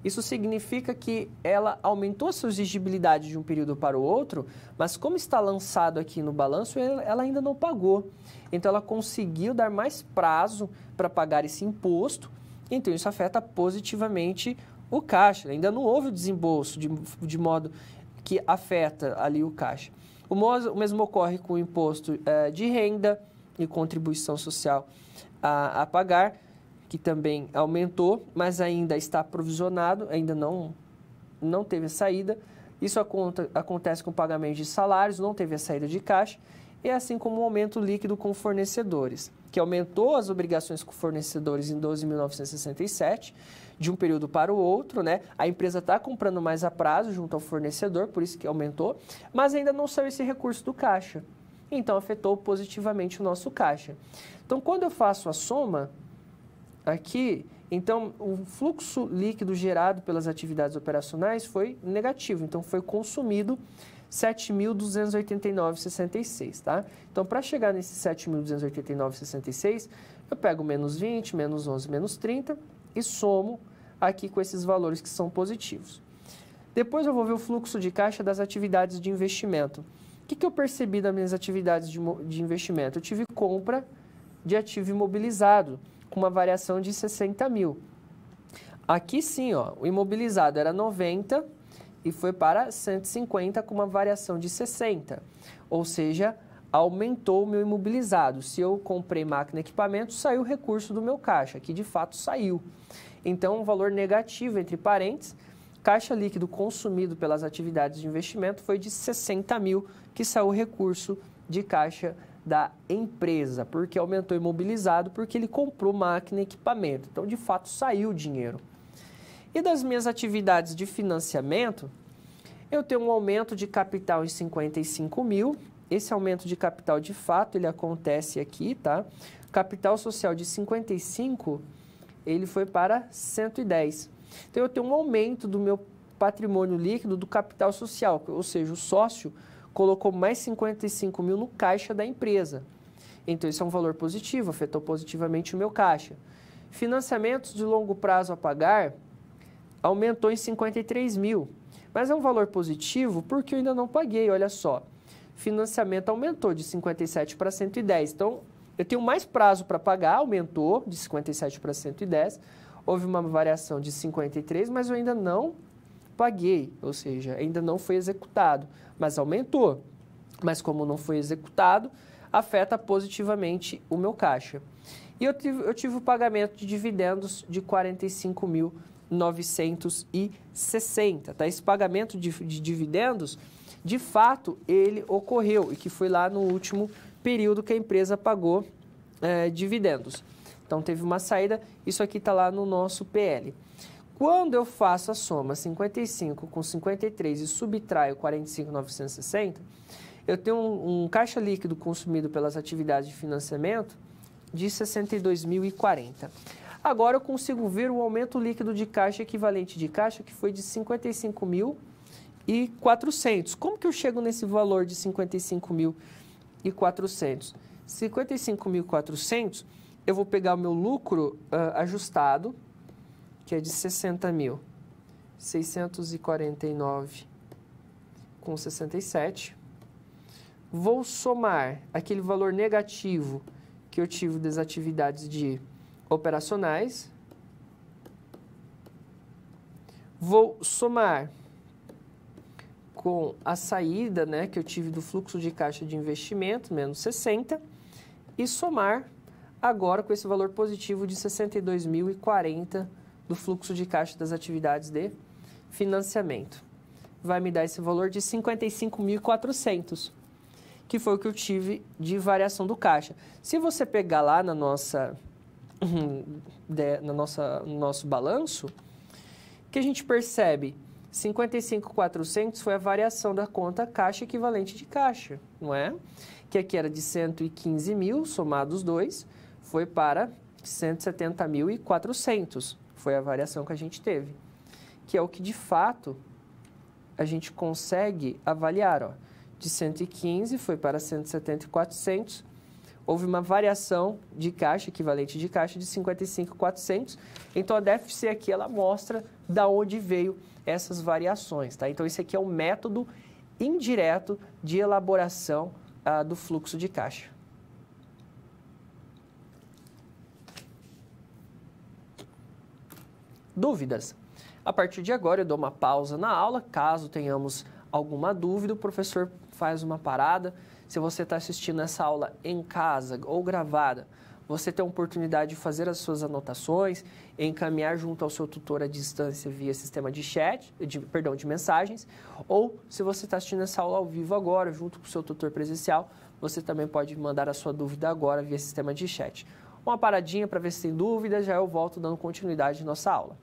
isso significa que ela aumentou a sua exigibilidade de um período para o outro, mas como está lançado aqui no balanço, ela ainda não pagou. Então, ela conseguiu dar mais prazo para pagar esse imposto, então isso afeta positivamente o caixa. Ainda não houve o desembolso de modo que afeta ali o caixa. O mesmo ocorre com o imposto de renda e contribuição social a pagar, que também aumentou, mas ainda está provisionado, ainda não teve a saída. Isso acontece com o pagamento de salários, não teve a saída de caixa, e assim como o aumento líquido com fornecedores, que aumentou as obrigações com fornecedores em 12.967, de um período para o outro, né? A empresa está comprando mais a prazo junto ao fornecedor, por isso que aumentou, mas ainda não saiu esse recurso do caixa. Então, afetou positivamente o nosso caixa. Então, quando eu faço a soma aqui, então, o fluxo líquido gerado pelas atividades operacionais foi negativo. Então, foi consumido 7.289,66, tá? Então, para chegar nesse 7.289,66, eu pego menos 20, menos 11, menos 30 e somo aqui com esses valores que são positivos. Depois eu vou ver o fluxo de caixa das atividades de investimento. O que eu percebi das minhas atividades de investimento? Eu tive compra de ativo imobilizado, com uma variação de 60 mil. Aqui sim, ó, o imobilizado era 90 e foi para 150 com uma variação de 60. Ou seja, aumentou o meu imobilizado. Se eu comprei máquina e equipamento, saiu o recurso do meu caixa, que de fato saiu. Então, um valor negativo, entre parênteses, caixa líquido consumido pelas atividades de investimento foi de 60 mil, que saiu o recurso de caixa da empresa, porque aumentou o imobilizado, porque ele comprou máquina e equipamento. Então, de fato, saiu o dinheiro. E das minhas atividades de financiamento, eu tenho um aumento de capital em 55 mil. Esse aumento de capital, de fato, ele acontece aqui, tá? Capital social de 55, ele foi para 110. Então, eu tenho um aumento do meu patrimônio líquido do capital social, ou seja, o sócio colocou mais 55 mil no caixa da empresa. Então, isso é um valor positivo, afetou positivamente o meu caixa. Financiamentos de longo prazo a pagar aumentou em 53 mil, mas é um valor positivo porque eu ainda não paguei, olha só. Financiamento aumentou de 57 para 110, então eu tenho mais prazo para pagar, aumentou de 57 para 110, houve uma variação de 53, mas eu ainda não paguei, ou seja, ainda não foi executado, mas aumentou. Mas como não foi executado, afeta positivamente o meu caixa. E eu tive o pagamento de dividendos de 45.960, tá? Esse pagamento de dividendos, de fato, ele ocorreu e que foi lá no último período que a empresa pagou dividendos. Então, teve uma saída, isso aqui está lá no nosso PL. Quando eu faço a soma 55 com 53 e subtraio 45.960, eu tenho um caixa líquido consumido pelas atividades de financiamento de 62.040. Agora eu consigo ver o aumento líquido de caixa equivalente de caixa, que foi de 55.400. Como que eu chego nesse valor de 55.400? 55.400, eu vou pegar o meu lucro ajustado, que é de 60.649,67. Vou somar aquele valor negativo que eu tive das atividades operacionais. Vou somar com a saída, né, que eu tive do fluxo de caixa de investimento, menos 60, e somar agora com esse valor positivo de 62.040 do fluxo de caixa das atividades de financiamento. Vai me dar esse valor de 55.400, que foi o que eu tive de variação do caixa. Se você pegar lá no nosso balanço, que a gente percebe 55.400 foi a variação da conta caixa equivalente de caixa, não é? Que aqui era de 115 mil, somado os dois, foi para 170.400. Foi a variação que a gente teve, que é o que de fato a gente consegue avaliar, ó. De 115 foi para 170.400, houve uma variação de caixa, equivalente de caixa, de 55.400. Então, a DFC aqui, ela mostra da onde veio essas variações, tá? Então, esse aqui é o método indireto de elaboração do fluxo de caixa. Dúvidas? A partir de agora, eu dou uma pausa na aula. Caso tenhamos alguma dúvida, o professor faz uma parada. Se você está assistindo essa aula em casa ou gravada, você tem a oportunidade de fazer as suas anotações, encaminhar junto ao seu tutor à distância via sistema de chat, de mensagens, ou se você está assistindo essa aula ao vivo agora, junto com o seu tutor presencial, você também pode mandar a sua dúvida agora via sistema de chat. Uma paradinha para ver se tem dúvida, já eu volto dando continuidade à nossa aula.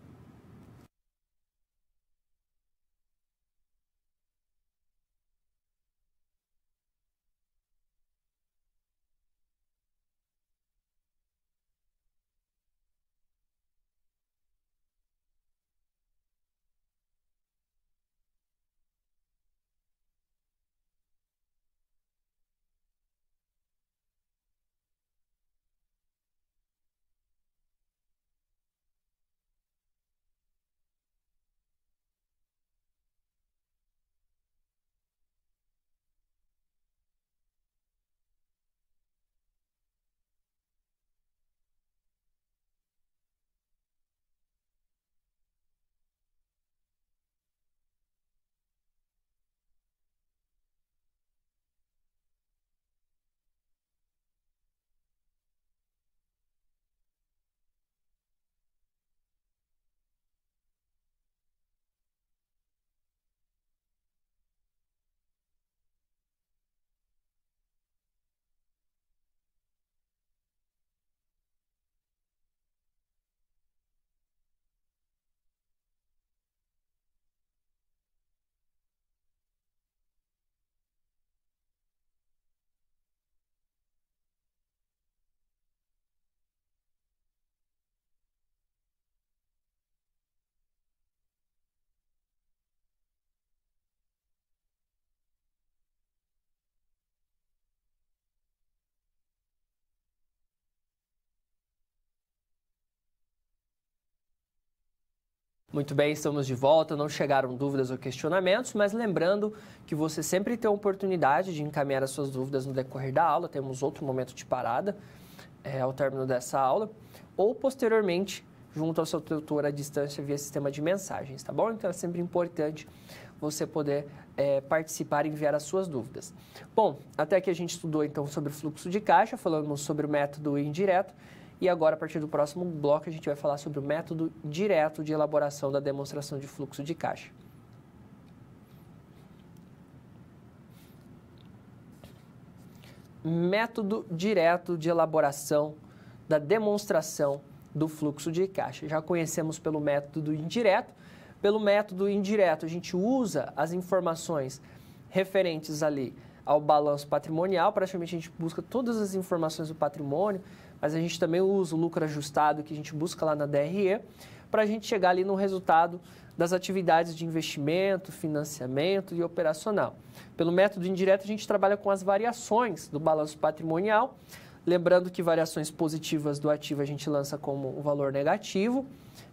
Muito bem, estamos de volta. Não chegaram dúvidas ou questionamentos, mas lembrando que você sempre tem a oportunidade de encaminhar as suas dúvidas no decorrer da aula. Temos outro momento de parada ao término dessa aula, ou posteriormente, junto ao seu tutor à distância via sistema de mensagens, tá bom? Então, é sempre importante você poder participar e enviar as suas dúvidas. Bom, até aqui a gente estudou, então, sobre fluxo de caixa, falamos sobre o método indireto. E agora, a partir do próximo bloco, a gente vai falar sobre o método direto de elaboração da demonstração de fluxo de caixa. método direto de elaboração da demonstração do fluxo de caixa. Já conhecemos pelo método indireto. Pelo método indireto, a gente usa as informações referentes ali ao balanço patrimonial. Praticamente a gente busca todas as informações do patrimônio, mas a gente também usa o lucro ajustado que a gente busca lá na DRE para a gente chegar ali no resultado das atividades de investimento, financiamento e operacional. Pelo método indireto, a gente trabalha com as variações do balanço patrimonial. Lembrando que variações positivas do ativo a gente lança como um valor negativo,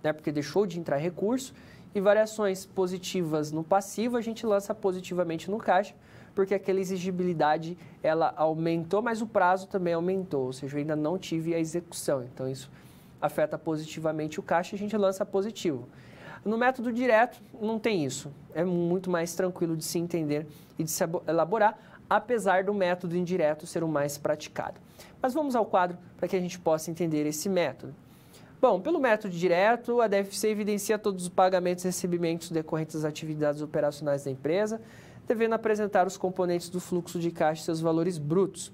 né, porque deixou de entrar recurso, e variações positivas no passivo a gente lança positivamente no caixa, porque aquela exigibilidade ela aumentou, mas o prazo também aumentou, ou seja, eu ainda não tive a execução, então isso afeta positivamente o caixa e a gente lança positivo. No método direto não tem isso, é muito mais tranquilo de se entender e de se elaborar, apesar do método indireto ser o mais praticado. Mas vamos ao quadro para que a gente possa entender esse método. Bom, pelo método direto, a DFC evidencia todos os pagamentos e recebimentos decorrentes das atividades operacionais da empresa, devendo apresentar os componentes do fluxo de caixa e seus valores brutos.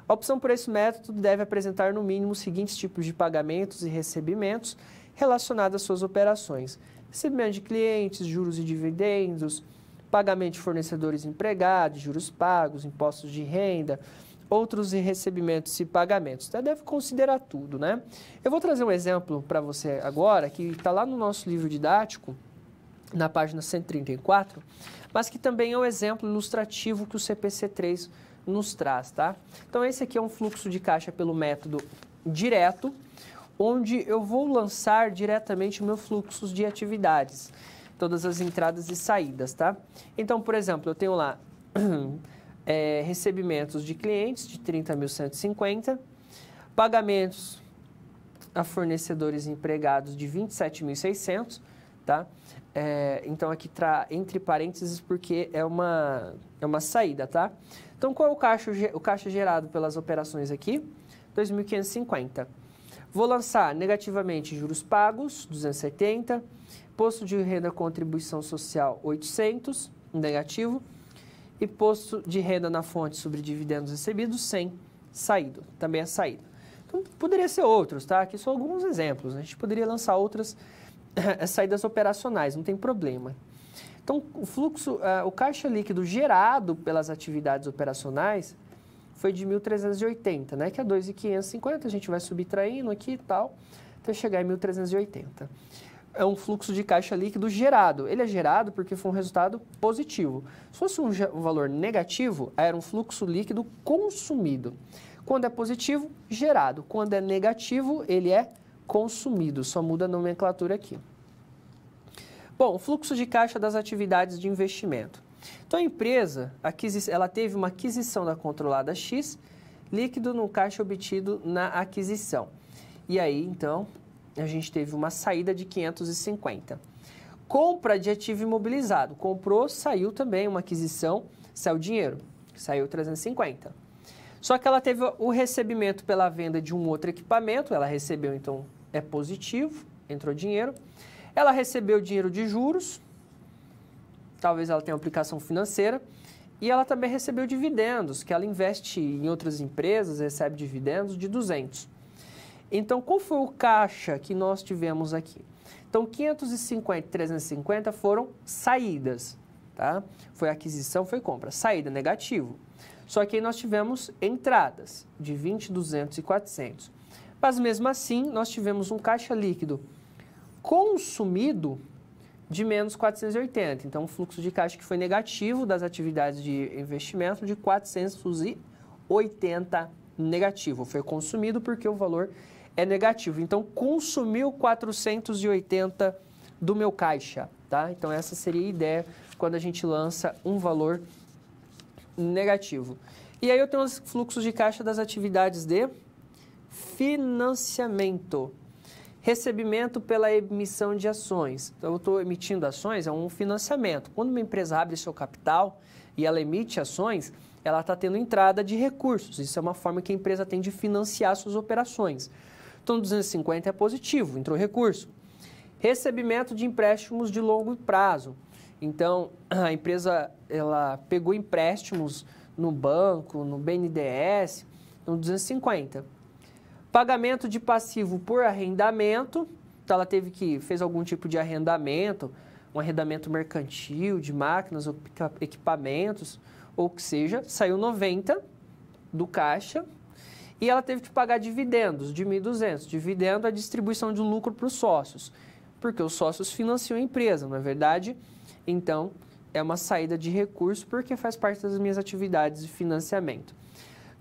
A opção por esse método deve apresentar no mínimo os seguintes tipos de pagamentos e recebimentos relacionados às suas operações: recebimento de clientes, juros e dividendos, pagamento de fornecedores e empregados, juros pagos, impostos de renda, outros recebimentos e pagamentos. Então, deve considerar tudo, né? Eu vou trazer um exemplo para você agora, que está lá no nosso livro didático, na página 134, mas que também é um exemplo ilustrativo que o CPC3 nos traz, tá? Então, esse aqui é um fluxo de caixa pelo método direto, onde eu vou lançar diretamente o meu fluxo de atividades, todas as entradas e saídas, tá? Então, por exemplo, eu tenho lá recebimentos de clientes de 30.150, pagamentos a fornecedores e empregados de 27.600, tá? Então, aqui entre parênteses, porque é uma saída, tá? Então, qual é o caixa gerado pelas operações aqui? 2.550. Vou lançar negativamente juros pagos, 270, imposto de renda contribuição social, 800, negativo, e imposto de renda na fonte sobre dividendos recebidos, 100, saído, também é saída. Então, poderia ser outros, tá? Aqui são alguns exemplos, né? A gente poderia lançar outras saídas operacionais, não tem problema. Então, o caixa líquido gerado pelas atividades operacionais foi de 1.380, né? Que é 2.550, a gente vai subtraindo aqui e tal, até chegar em 1.380. É um fluxo de caixa líquido gerado. Ele é gerado porque foi um resultado positivo. Se fosse um valor negativo, era um fluxo líquido consumido. Quando é positivo, gerado. Quando é negativo, ele é consumido. Só muda a nomenclatura aqui. Bom, o fluxo de caixa das atividades de investimento. Então, a empresa ela teve uma aquisição da controlada X, líquido no caixa obtido na aquisição. E aí, então, a gente teve uma saída de 550. Compra de ativo imobilizado. Comprou, saiu também uma aquisição, saiu dinheiro, saiu 350. Só que ela teve o recebimento pela venda de um outro equipamento, ela recebeu, então, é positivo, entrou dinheiro. Ela recebeu dinheiro de juros, talvez ela tenha uma aplicação financeira, e ela também recebeu dividendos, que ela investe em outras empresas, recebe dividendos de 200. Então, qual foi o caixa que nós tivemos aqui? Então, 550 e 350 foram saídas, tá? Foi aquisição, foi compra. Saída, negativo. Só que aí nós tivemos entradas de 20, 200 e 400. Mas, mesmo assim, nós tivemos um caixa líquido consumido de menos 480. Então, um fluxo de caixa que foi negativo das atividades de investimento de 480 negativo. Foi consumido porque o valor é negativo. Então, consumiu 480 do meu caixa, tá? Então, essa seria a ideia quando a gente lança um valor negativo. E aí eu tenho os fluxos de caixa das atividades de financiamento. Recebimento pela emissão de ações. Então, eu estou emitindo ações, é um financiamento. Quando uma empresa abre seu capital e ela emite ações, ela está tendo entrada de recursos. Isso é uma forma que a empresa tem de financiar suas operações. Então, 250 é positivo, entrou recurso. Recebimento de empréstimos de longo prazo. Então, a empresa ela pegou empréstimos no banco, no BNDES, então 250. Pagamento de passivo por arrendamento, então ela fez algum tipo de arrendamento, um arrendamento mercantil de máquinas ou equipamentos, ou o que seja, saiu 90 do caixa. E ela teve que pagar dividendos de 1.200. Dividendo é a distribuição de lucro para os sócios, porque os sócios financiam a empresa, não é verdade? Então, é uma saída de recurso porque faz parte das minhas atividades de financiamento.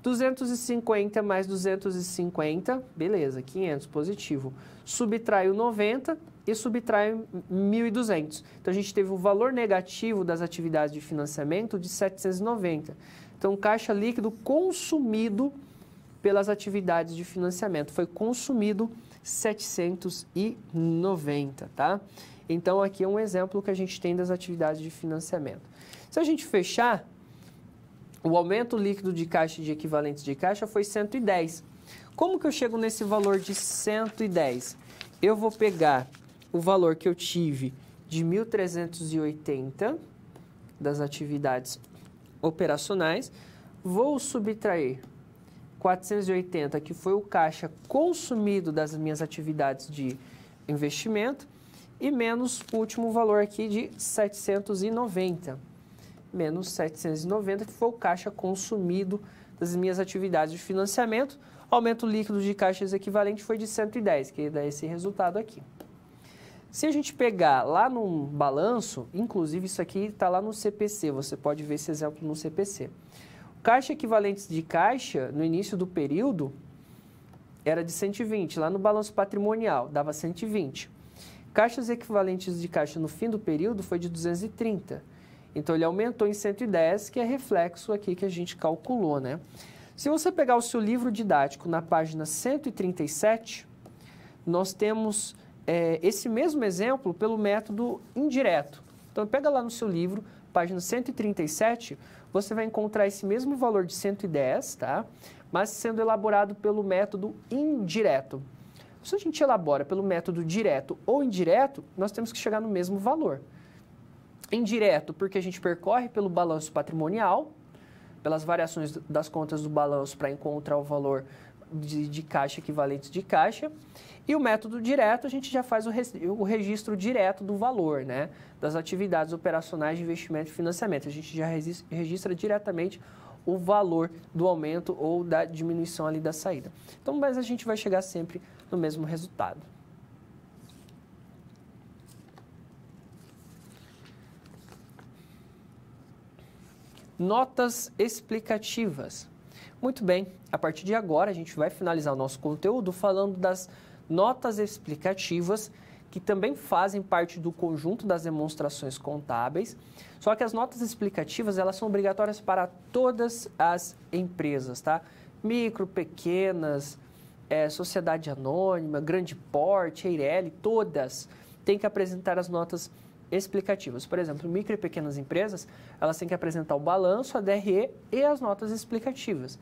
250 mais 250, beleza, 500, positivo. Subtraiu 90 e subtrai 1.200. Então, a gente teve o valor negativo das atividades de financiamento de 790. Então, caixa líquido consumido pelas atividades de financiamento. Foi consumido 790, tá? Então, aqui é um exemplo que a gente tem das atividades de financiamento. Se a gente fechar, o aumento líquido de caixa e de equivalentes de caixa foi 110. Como que eu chego nesse valor de 110? Eu vou pegar o valor que eu tive de 1.380 das atividades operacionais, vou subtrair 480, que foi o caixa consumido das minhas atividades de investimento, e menos o último valor aqui de 790. Menos 790, que foi o caixa consumido das minhas atividades de financiamento. Aumento líquido de caixas equivalente foi de 110, que dá esse resultado aqui. Se a gente pegar lá no balanço, inclusive isso aqui está lá no CPC, você pode ver esse exemplo no CPC. Caixa equivalentes de caixa, no início do período, era de 120, lá no balanço patrimonial, dava 120. Caixas equivalentes de caixa no fim do período foi de 230. Então, ele aumentou em 110, que é reflexo aqui que a gente calculou, né? Se você pegar o seu livro didático na página 137, nós temos esse mesmo exemplo pelo método indireto. Então, pega lá no seu livro, página 137, você vai encontrar esse mesmo valor de 110, tá? Mas sendo elaborado pelo método indireto. Se a gente elabora pelo método direto ou indireto, nós temos que chegar no mesmo valor. Indireto, porque a gente percorre pelo balanço patrimonial, pelas variações das contas do balanço para encontrar o valor de caixa equivalentes de caixa. E o método direto, a gente já faz o registro direto do valor, né? Das atividades operacionais de investimento e financiamento. A gente já registra diretamente o valor do aumento ou da diminuição ali da saída. Então, mas a gente vai chegar sempre no mesmo resultado. Notas explicativas. Muito bem, a partir de agora a gente vai finalizar o nosso conteúdo falando das notas explicativas, que também fazem parte do conjunto das demonstrações contábeis. Só que as notas explicativas, elas são obrigatórias para todas as empresas, tá? Micro, pequenas, sociedade anônima, grande porte, Eireli, todas têm que apresentar as notas explicativas. Por exemplo, micro e pequenas empresas, elas têm que apresentar o balanço, a DRE e as notas explicativas,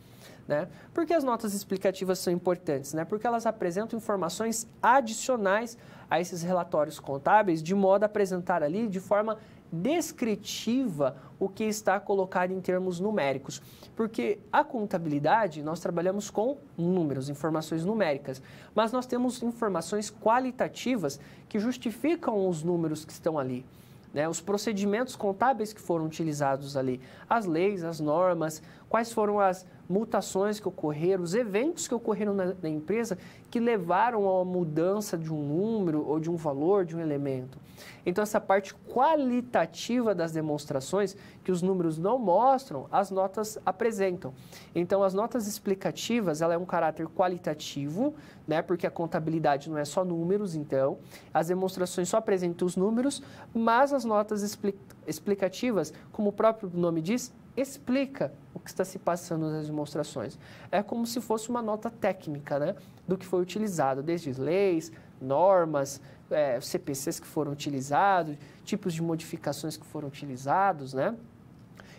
né? Por que as notas explicativas são importantes, né? Porque elas apresentam informações adicionais a esses relatórios contábeis, de modo a apresentar ali de forma descritiva o que está colocado em termos numéricos. Porque a contabilidade, nós trabalhamos com números, informações numéricas, mas nós temos informações qualitativas que justificam os números que estão ali, né? Os procedimentos contábeis que foram utilizados ali, as leis, as normas, quais foram as mutações que ocorreram, os eventos que ocorreram na empresa que levaram a uma mudança de um número ou de um valor, de um elemento. Então, essa parte qualitativa das demonstrações, que os números não mostram, as notas apresentam. Então, as notas explicativas, ela é um caráter qualitativo, né? Porque a contabilidade não é só números, então, as demonstrações só apresentam os números, mas as notas explicativas, como o próprio nome diz, explica o que está se passando nas demonstrações. É como se fosse uma nota técnica, né, do que foi utilizado, desde leis, normas, CPCs que foram utilizados, tipos de modificações que foram utilizados, né,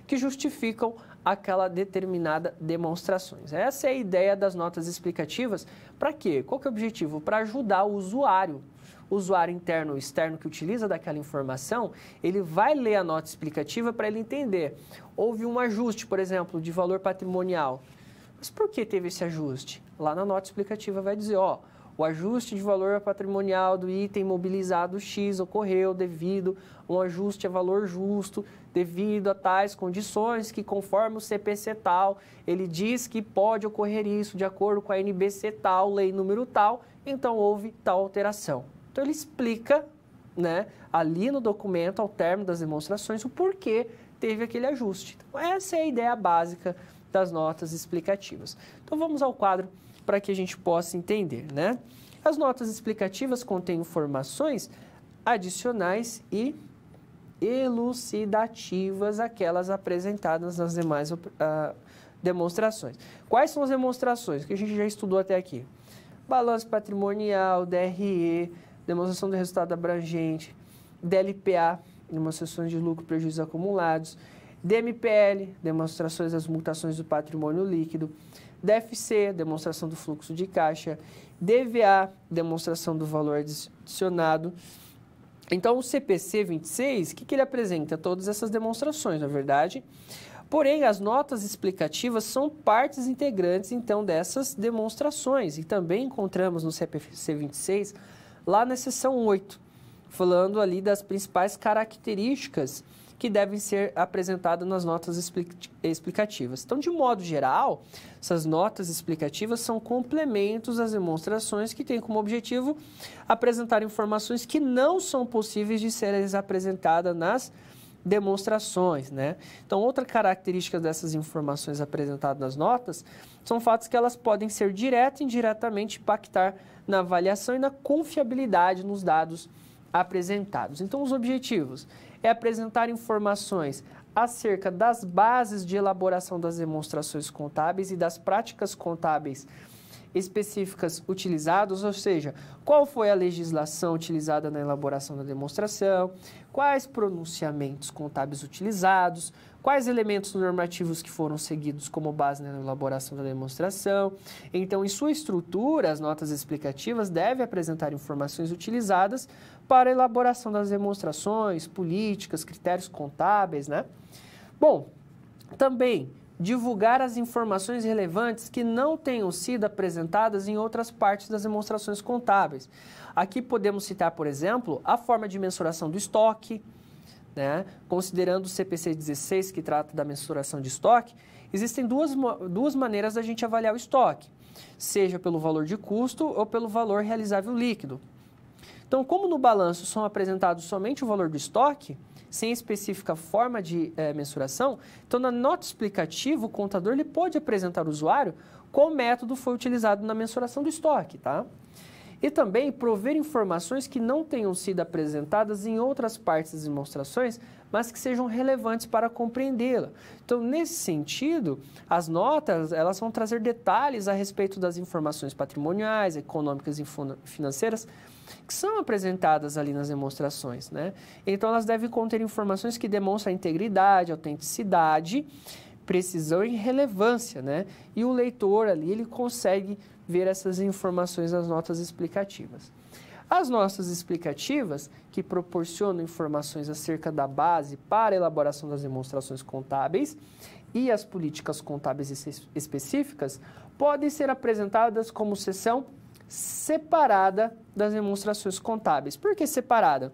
que justificam aquela determinada demonstrações. Essa é a ideia das notas explicativas. Para quê? Qual que é o objetivo? Para ajudar o usuário usuário interno ou externo que utiliza daquela informação, ele vai ler a nota explicativa para ele entender. Houve um ajuste, por exemplo, de valor patrimonial. Mas por que teve esse ajuste? Lá na nota explicativa vai dizer, ó, o ajuste de valor patrimonial do item mobilizado X ocorreu devido a um ajuste a valor justo, devido a tais condições que, conforme o CPC tal, ele diz que pode ocorrer isso de acordo com a NBC tal, lei número tal, então houve tal alteração. Então ele explica, né, ali no documento, ao término das demonstrações, o porquê teve aquele ajuste. Então, essa é a ideia básica das notas explicativas. Então vamos ao quadro para que a gente possa entender, né? As notas explicativas contêm informações adicionais e elucidativas àquelas apresentadas nas demais demonstrações. Quais são as demonstrações que a gente já estudou até aqui? Balanço patrimonial, DRE, demonstração do resultado abrangente, DLPA, demonstrações de lucro e prejuízos acumulados, DMPL, demonstrações das mutações do patrimônio líquido, DFC, demonstração do fluxo de caixa, DVA, demonstração do valor adicionado. Então, o CPC 26, o que ele apresenta? Todas essas demonstrações, na verdade. Porém, as notas explicativas são partes integrantes, então, dessas demonstrações. E também encontramos no CPC 26, lá na seção 8, falando ali das principais características que devem ser apresentadas nas notas explicativas. Então, de modo geral, essas notas explicativas são complementos às demonstrações que têm como objetivo apresentar informações que não são possíveis de serem apresentadas nas demonstrações, né? Então, outra característica dessas informações apresentadas nas notas são fatos que elas podem ser direta e indiretamente impactar na avaliação e na confiabilidade nos dados apresentados. Então, os objetivos é apresentar informações acerca das bases de elaboração das demonstrações contábeis e das práticas contábeis específicas utilizadas, ou seja, qual foi a legislação utilizada na elaboração da demonstração, quais pronunciamentos contábeis utilizados, quais elementos normativos que foram seguidos como base na elaboração da demonstração. Então, em sua estrutura, as notas explicativas devem apresentar informações utilizadas para a elaboração das demonstrações, políticas, critérios contábeis, né? Bom, também divulgar as informações relevantes que não tenham sido apresentadas em outras partes das demonstrações contábeis. Aqui podemos citar, por exemplo, a forma de mensuração do estoque, né? Considerando o CPC 16, que trata da mensuração de estoque, existem duas maneiras da gente avaliar o estoque, seja pelo valor de custo ou pelo valor realizável líquido. Então, como no balanço são apresentados somente o valor do estoque, sem específica forma de mensuração, então na nota explicativa o contador ele pode apresentar ao usuário qual método foi utilizado na mensuração do estoque, tá? E também prover informações que não tenham sido apresentadas em outras partes das demonstrações, mas que sejam relevantes para compreendê-la. Então, nesse sentido, as notas elas vão trazer detalhes a respeito das informações patrimoniais, econômicas e financeiras que são apresentadas ali nas demonstrações, né? Então, elas devem conter informações que demonstram a integridade, autenticidade, precisão e relevância, né? E o leitor ali, ele consegue ver essas informações nas notas explicativas. As notas explicativas, que proporcionam informações acerca da base para a elaboração das demonstrações contábeis e as políticas contábeis específicas, podem ser apresentadas como seção separada das demonstrações contábeis. Por que separada?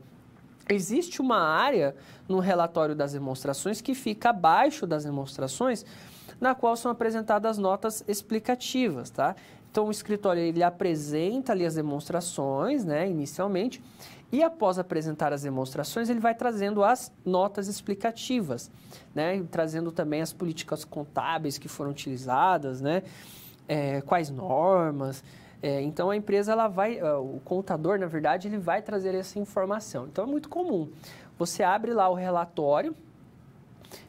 Existe uma área no relatório das demonstrações que fica abaixo das demonstrações, na qual são apresentadas notas explicativas, tá? Então, o escritório ele apresenta ali as demonstrações, né, inicialmente, e após apresentar as demonstrações, ele vai trazendo as notas explicativas, né, trazendo também as políticas contábeis que foram utilizadas, né, quais normas. Então, a empresa, ela vai, o contador, na verdade, ele vai trazer essa informação. Então, é muito comum. Você abre lá o relatório,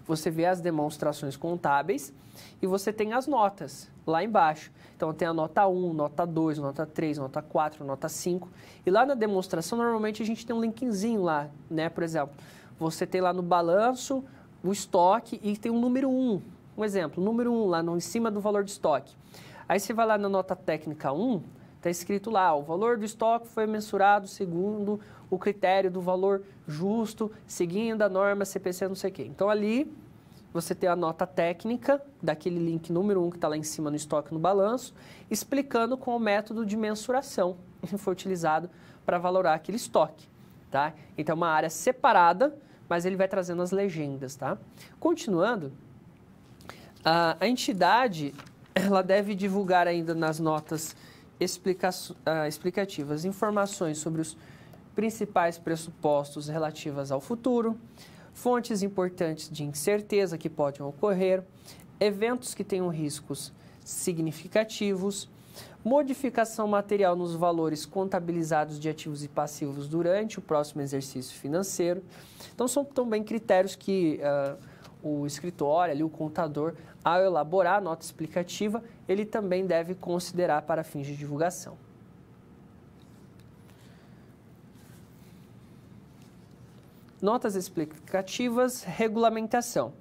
você vê as demonstrações contábeis e você tem as notas lá embaixo. Então, tem a nota 1, nota 2, nota 3, nota 4, nota 5. E lá na demonstração, normalmente, a gente tem um linkzinho lá, né? Por exemplo, você tem lá no balanço o estoque e tem um número 1. Um exemplo, número 1 lá em cima do valor de estoque. Aí você vai lá na nota técnica 1, está escrito lá, o valor do estoque foi mensurado segundo o critério do valor justo, seguindo a norma CPC não sei o quê. Então, ali você tem a nota técnica daquele link número 1 que está lá em cima no estoque no balanço, explicando qual o método de mensuração que foi utilizado para valorar aquele estoque. Tá? Então, é uma área separada, mas ele vai trazendo as legendas. Tá? Continuando, a entidade ela deve divulgar ainda nas notas explicativas informações sobre os principais pressupostos relativas ao futuro, fontes importantes de incerteza que podem ocorrer, eventos que tenham riscos significativos, modificação material nos valores contabilizados de ativos e passivos durante o próximo exercício financeiro. Então, são também critérios que o escritório, ali, o contador, ao elaborar a nota explicativa, ele também deve considerar para fins de divulgação. Notas explicativas, regulamentação.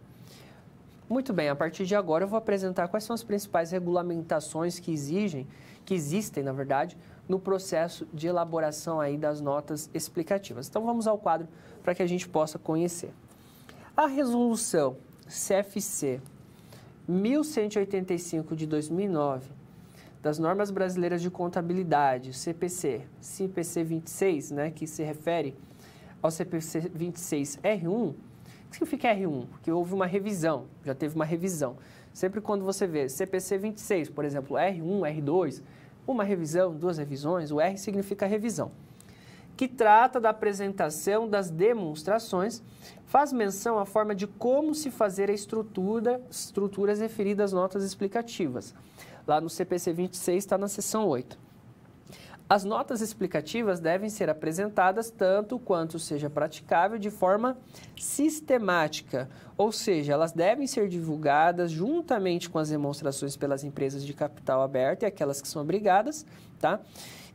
Muito bem, a partir de agora eu vou apresentar quais são as principais regulamentações que existem, na verdade, no processo de elaboração aí das notas explicativas. Então, vamos ao quadro para que a gente possa conhecer. A resolução CFC 1185 de 2009, das normas brasileiras de contabilidade, CPC 26, né, que se refere ao CPC 26 R1, o que significa R1? Porque houve uma revisão, já teve uma revisão. Sempre quando você vê CPC 26, por exemplo, R1, R2, uma revisão, duas revisões, o R significa revisão, que trata da apresentação das demonstrações, faz menção à forma de como se fazer a estruturas referidas às notas explicativas. Lá no CPC 26 está na seção 8. As notas explicativas devem ser apresentadas tanto quanto seja praticável de forma sistemática, ou seja, elas devem ser divulgadas juntamente com as demonstrações pelas empresas de capital aberto e aquelas que são obrigadas, tá?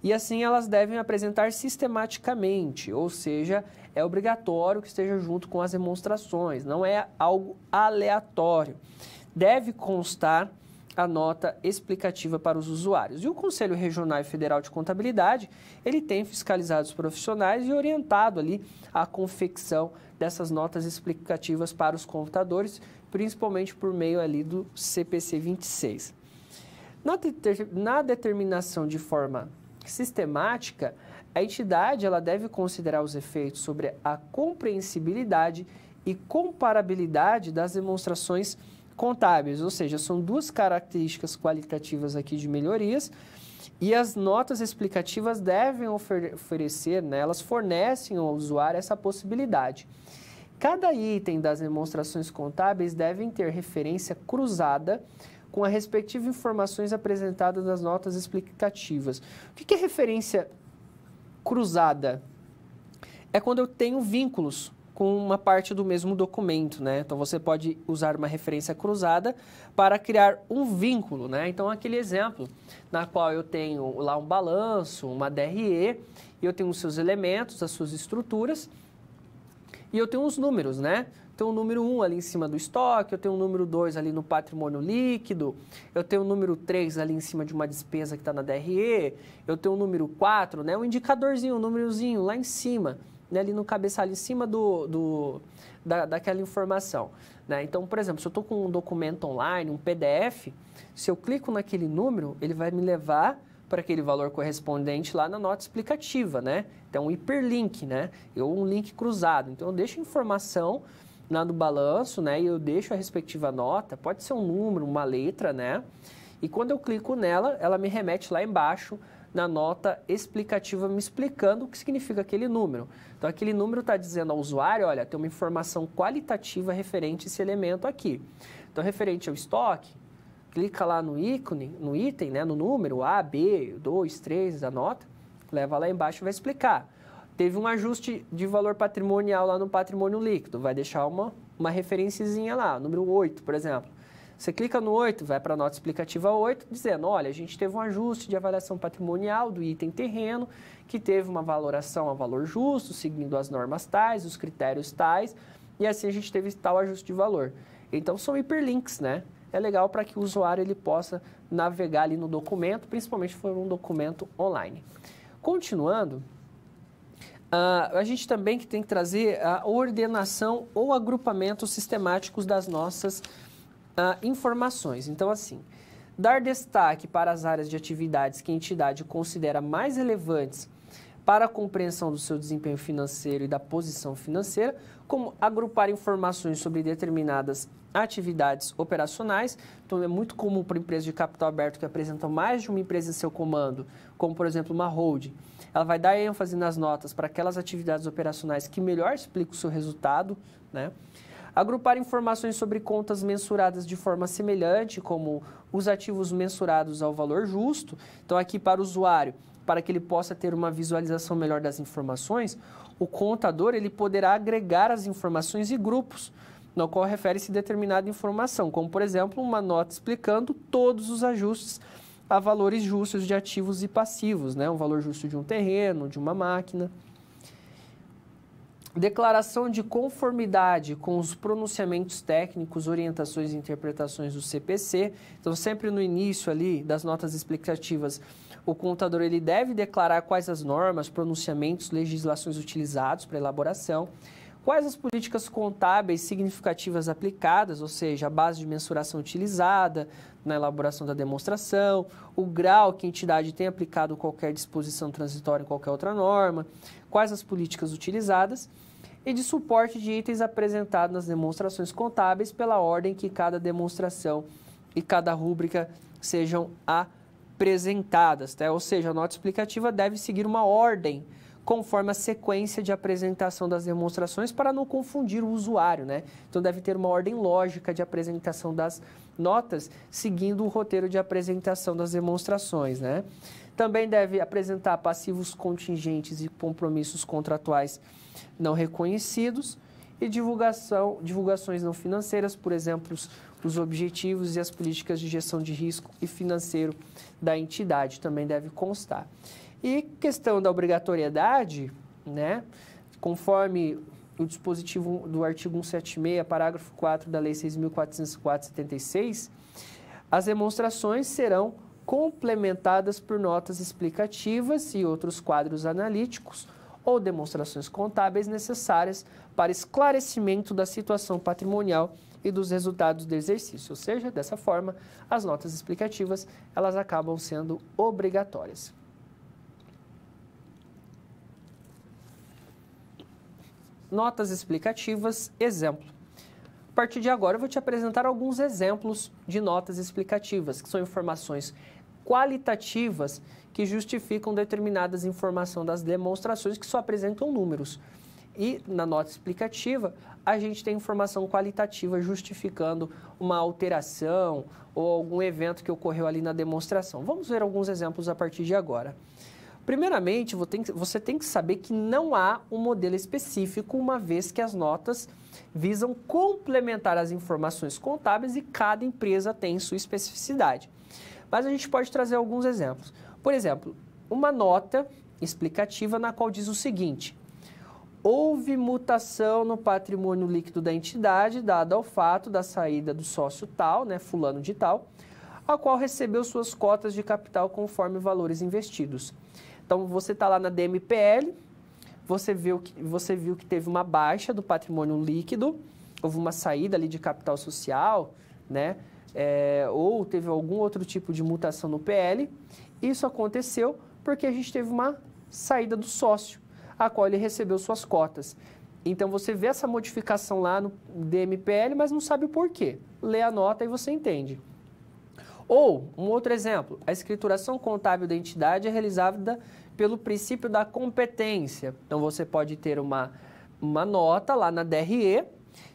E assim elas devem apresentar sistematicamente, ou seja, é obrigatório que esteja junto com as demonstrações, não é algo aleatório. Deve constar a nota explicativa para os usuários. E o Conselho Regional e Federal de Contabilidade, ele tem fiscalizado os profissionais e orientado ali a confecção dessas notas explicativas para os principalmente por meio ali do CPC 26. Na determinação de forma sistemática, a entidade ela deve considerar os efeitos sobre a compreensibilidade e comparabilidade das demonstrações contábeis, ou seja, são duas características qualitativas aqui de melhorias e as notas explicativas devem oferecer, né, elas fornecem ao usuário essa possibilidade. Cada item das demonstrações contábeis devem ter referência cruzada com as respectivas informações apresentadas nas notas explicativas. O que é referência cruzada? É quando eu tenho vínculos com uma parte do mesmo documento, né? Então, você pode usar uma referência cruzada para criar um vínculo, né? Então, aquele exemplo na qual eu tenho lá um balanço, uma DRE, e eu tenho os seus elementos, as suas estruturas, e eu tenho os números, né? Tenho o número 1 ali em cima do estoque, eu tenho o número 2 ali no patrimônio líquido, eu tenho o número 3 ali em cima de uma despesa que está na DRE, eu tenho o número 4, né? Um indicadorzinho, um númerozinho lá em cima, né, ali no cabeçalho, em cima daquela informação. Né? Então, por exemplo, se eu estou com um documento online, um PDF, se eu clico naquele número, ele vai me levar para aquele valor correspondente lá na nota explicativa, né? Então, um hiperlink, né? Ou um link cruzado. Então, eu deixo a informação lá no balanço, né? E eu deixo a respectiva nota, pode ser um número, uma letra, né? E quando eu clico nela, ela me remete lá embaixo na nota explicativa me explicando o que significa aquele número. Então, aquele número está dizendo ao usuário, olha, tem uma informação qualitativa referente a esse elemento aqui. Então, referente ao estoque, clica lá no ícone, no item, né, no número A, B, 2, 3 da nota, leva lá embaixo e vai explicar. Teve um ajuste de valor patrimonial lá no patrimônio líquido, vai deixar uma referenciazinha lá, número 8, por exemplo. Você clica no 8, vai para a nota explicativa 8, dizendo, olha, a gente teve um ajuste de avaliação patrimonial do item terreno, que teve uma valoração a valor justo, seguindo as normas tais, os critérios tais, e assim a gente teve tal ajuste de valor. Então, são hiperlinks, né? é legal para que o usuário ele possa navegar ali no documento, principalmente se for um documento online. Continuando, a gente também tem que trazer a ordenação ou agrupamentos sistemáticos das nossas informações. Então, assim, dar destaque para as áreas de atividades que a entidade considera mais relevantes para a compreensão do seu desempenho financeiro e da posição financeira, como agrupar informações sobre determinadas atividades operacionais. Então, é muito comum para empresas de capital aberto que apresentam mais de uma empresa em seu comando, como, por exemplo, uma holding. Ela vai dar ênfase nas notas para aquelas atividades operacionais que melhor explicam o seu resultado, né? Agrupar informações sobre contas mensuradas de forma semelhante, como os ativos mensurados ao valor justo. Então, aqui para o usuário, para que ele possa ter uma visualização melhor das informações, o contador ele poderá agregar as informações e grupos, no qual refere-se determinada informação, como, por exemplo, uma nota explicando todos os ajustes a valores justos de ativos e passivos, né? Um valor justo de um terreno, de uma máquina. Declaração de conformidade com os pronunciamentos técnicos, orientações e interpretações do CPC. Então, sempre no início ali das notas explicativas, o contador ele deve declarar quais as normas, pronunciamentos, legislações utilizados para elaboração, quais as políticas contábeis significativas aplicadas, ou seja, a base de mensuração utilizada na elaboração da demonstração, o grau que a entidade tem aplicado qualquer disposição transitória em qualquer outra norma, quais as políticas utilizadas, e de suporte de itens apresentados nas demonstrações contábeis pela ordem que cada demonstração e cada rúbrica sejam apresentadas, tá? Ou seja, a nota explicativa deve seguir uma ordem conforme a sequência de apresentação das demonstrações para não confundir o usuário, né? Então, deve ter uma ordem lógica de apresentação das notas, seguindo o roteiro de apresentação das demonstrações, né? Também deve apresentar passivos contingentes e compromissos contratuais não reconhecidos e divulgações não financeiras, por exemplo, os objetivos e as políticas de gestão de risco e financeiro da entidade também deve constar. E questão da obrigatoriedade, né, conforme o dispositivo do artigo 176, parágrafo 4 da Lei 6.404/76, as demonstrações serão complementadas por notas explicativas e outros quadros analíticos ou demonstrações contábeis necessárias para esclarecimento da situação patrimonial e dos resultados do exercício. Ou seja, dessa forma, as notas explicativas elas acabam sendo obrigatórias. Notas explicativas, exemplo. A partir de agora, eu vou te apresentar alguns exemplos de notas explicativas, que são informações qualitativas que justificam determinadas informações das demonstrações que só apresentam números. E na nota explicativa, a gente tem informação qualitativa justificando uma alteração ou algum evento que ocorreu ali na demonstração. Vamos ver alguns exemplos a partir de agora. Primeiramente, você tem que saber que não há um modelo específico, uma vez que as notas visam complementar as informações contábeis e cada empresa tem sua especificidade. Mas a gente pode trazer alguns exemplos. Por exemplo, uma nota explicativa na qual diz o seguinte: houve mutação no patrimônio líquido da entidade, dado ao fato da saída do sócio tal, né, fulano de tal, a qual recebeu suas cotas de capital conforme valores investidos. Então, você está lá na DMPL, você viu que teve uma baixa do patrimônio líquido, houve uma saída ali de capital social, né? Ou teve algum outro tipo de mutação no PL. Isso aconteceu porque a gente teve uma saída do sócio, a qual ele recebeu suas cotas. Então, você vê essa modificação lá no DMPL, mas não sabe o porquê. Lê a nota e você entende. Ou, um outro exemplo, a escrituração contábil da entidade é realizada pelo princípio da competência. Então, você pode ter uma nota lá na DRE,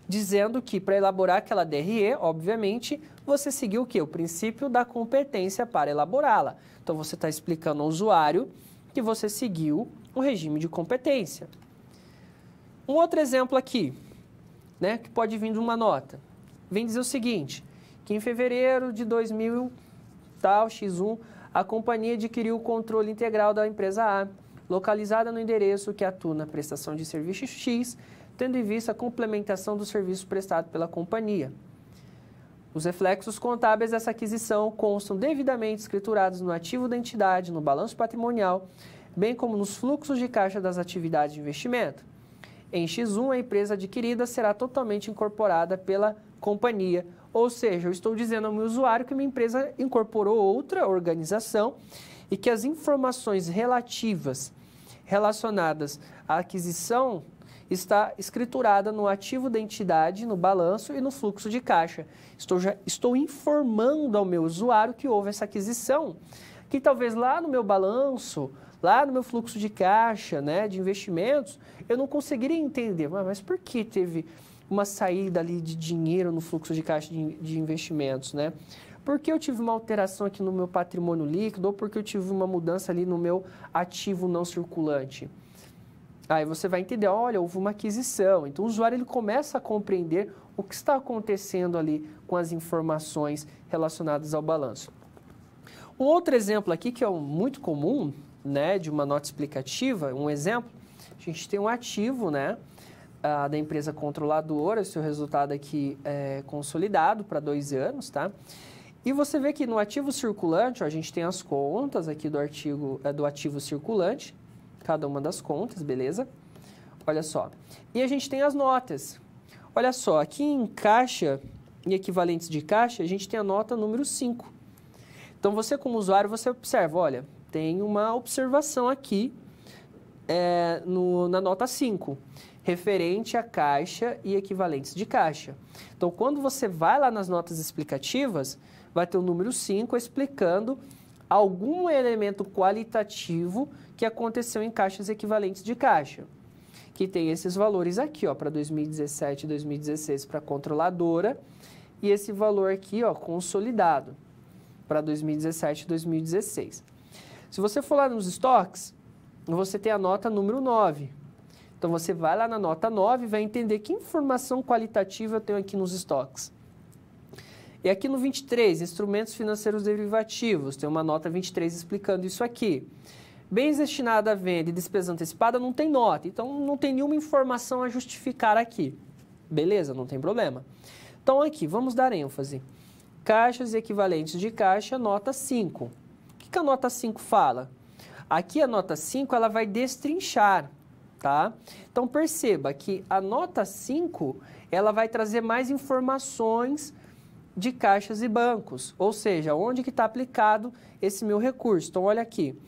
dizendo que para elaborar aquela DRE, obviamente, você seguiu o quê? O princípio da competência para elaborá-la. Então, você está explicando ao usuário que você seguiu o regime de competência. Um outro exemplo aqui, né, que pode vir de uma nota, vem dizer o seguinte: que em fevereiro de 2000, tal, X1, a companhia adquiriu o controle integral da empresa A, localizada no endereço que atua na prestação de serviço X, tendo em vista a complementação do serviço prestado pela companhia. Os reflexos contábeis dessa aquisição constam devidamente escriturados no ativo da entidade, no balanço patrimonial, bem como nos fluxos de caixa das atividades de investimento. Em X1, a empresa adquirida será totalmente incorporada pela companhia, ou seja, eu estou dizendo ao meu usuário que minha empresa incorporou outra organização e que as informações relacionadas à aquisição está escriturada no ativo da entidade, no balanço e no fluxo de caixa. Estou informando ao meu usuário que houve essa aquisição, que talvez lá no meu balanço, lá no meu fluxo de caixa, né, de investimentos, eu não conseguiria entender, mas por que teve uma saída ali de dinheiro no fluxo de caixa de investimentos, né? Porque eu tive uma alteração aqui no meu patrimônio líquido ou porque eu tive uma mudança ali no meu ativo não circulante. Aí você vai entender, olha, houve uma aquisição. Então, o usuário ele começa a compreender o que está acontecendo ali com as informações relacionadas ao balanço. Um outro exemplo aqui, que é muito comum, né, de uma nota explicativa, um exemplo, a gente tem um ativo, né, da empresa controladora, seu resultado aqui é consolidado para 2 anos, tá? E você vê que no ativo circulante, ó, a gente tem as contas aqui do ativo circulante, cada uma das contas, beleza? Olha só. E a gente tem as notas. Olha só, aqui em caixa e equivalentes de caixa, a gente tem a nota número 5. Então, você como usuário, você observa, olha, tem uma observação aqui na nota 5, referente a caixa e equivalentes de caixa. Então, quando você vai lá nas notas explicativas, vai ter o número 5 explicando algum elemento qualitativo que aconteceu em caixas equivalentes de caixa, que tem esses valores aqui, ó, para 2017 e 2016 para a controladora, e esse valor aqui, ó, consolidado para 2017 e 2016. Se você for lá nos estoques, você tem a nota número 9. Então, você vai lá na nota 9 e vai entender que informação qualitativa eu tenho aqui nos estoques. E aqui no 23, instrumentos financeiros derivativos, tem uma nota 23 explicando isso aqui. Bens destinados à venda e despesa antecipada não tem nota, então não tem nenhuma informação a justificar aqui. Beleza? Não tem problema. Então, aqui, vamos dar ênfase. Caixas e equivalentes de caixa, nota 5. O que a nota 5 fala? Aqui a nota 5 ela vai destrinchar, tá? Então, perceba que a nota 5 ela vai trazer mais informações de caixas e bancos, ou seja, onde que está aplicado esse meu recurso. Então, olha aqui,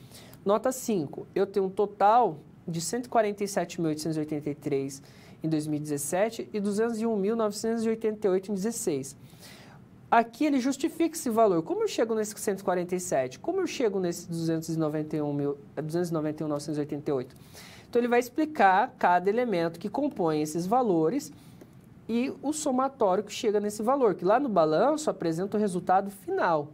nota 5, eu tenho um total de 147.883 em 2017 e 201.988 em 2016. Aqui ele justifica esse valor. Como eu chego nesse 147? Como eu chego nesse 291.988? Então, ele vai explicar cada elemento que compõe esses valores e o somatório que chega nesse valor, que lá no balanço apresenta o resultado final.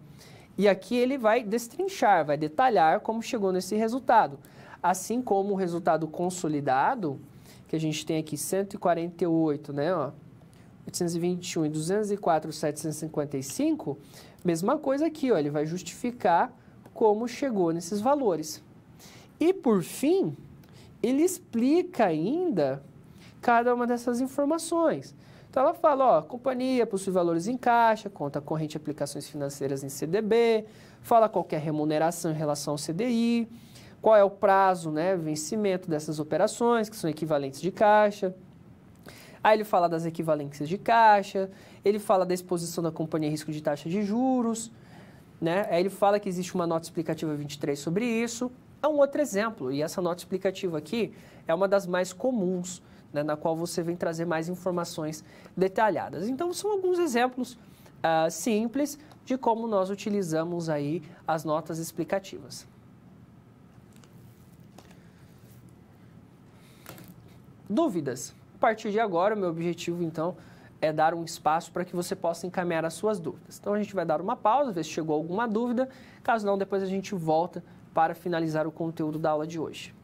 E aqui ele vai destrinchar, vai detalhar como chegou nesse resultado. Assim como o resultado consolidado, que a gente tem aqui 148, né, ó, 821 e 204.755, mesma coisa aqui, ó, ele vai justificar como chegou nesses valores. E, por fim, ele explica ainda cada uma dessas informações. Então, ela fala, ó, a companhia possui valores em caixa, conta corrente aplicações financeiras em CDB, fala qual que é a remuneração em relação ao CDI, qual é o prazo, né, vencimento dessas operações, que são equivalentes de caixa. Aí ele fala das equivalências de caixa, ele fala da exposição da companhia a risco de taxa de juros, né? Aí ele fala que existe uma nota explicativa 23 sobre isso. É um outro exemplo, e essa nota explicativa aqui é uma das mais comuns, né, na qual você vem trazer mais informações detalhadas. Então, são alguns exemplos simples de como nós utilizamos aí as notas explicativas. Dúvidas? A partir de agora, o meu objetivo, então, é dar um espaço para que você possa encaminhar as suas dúvidas. Então, a gente vai dar uma pausa, ver se chegou alguma dúvida. Caso não, depois a gente volta para finalizar o conteúdo da aula de hoje.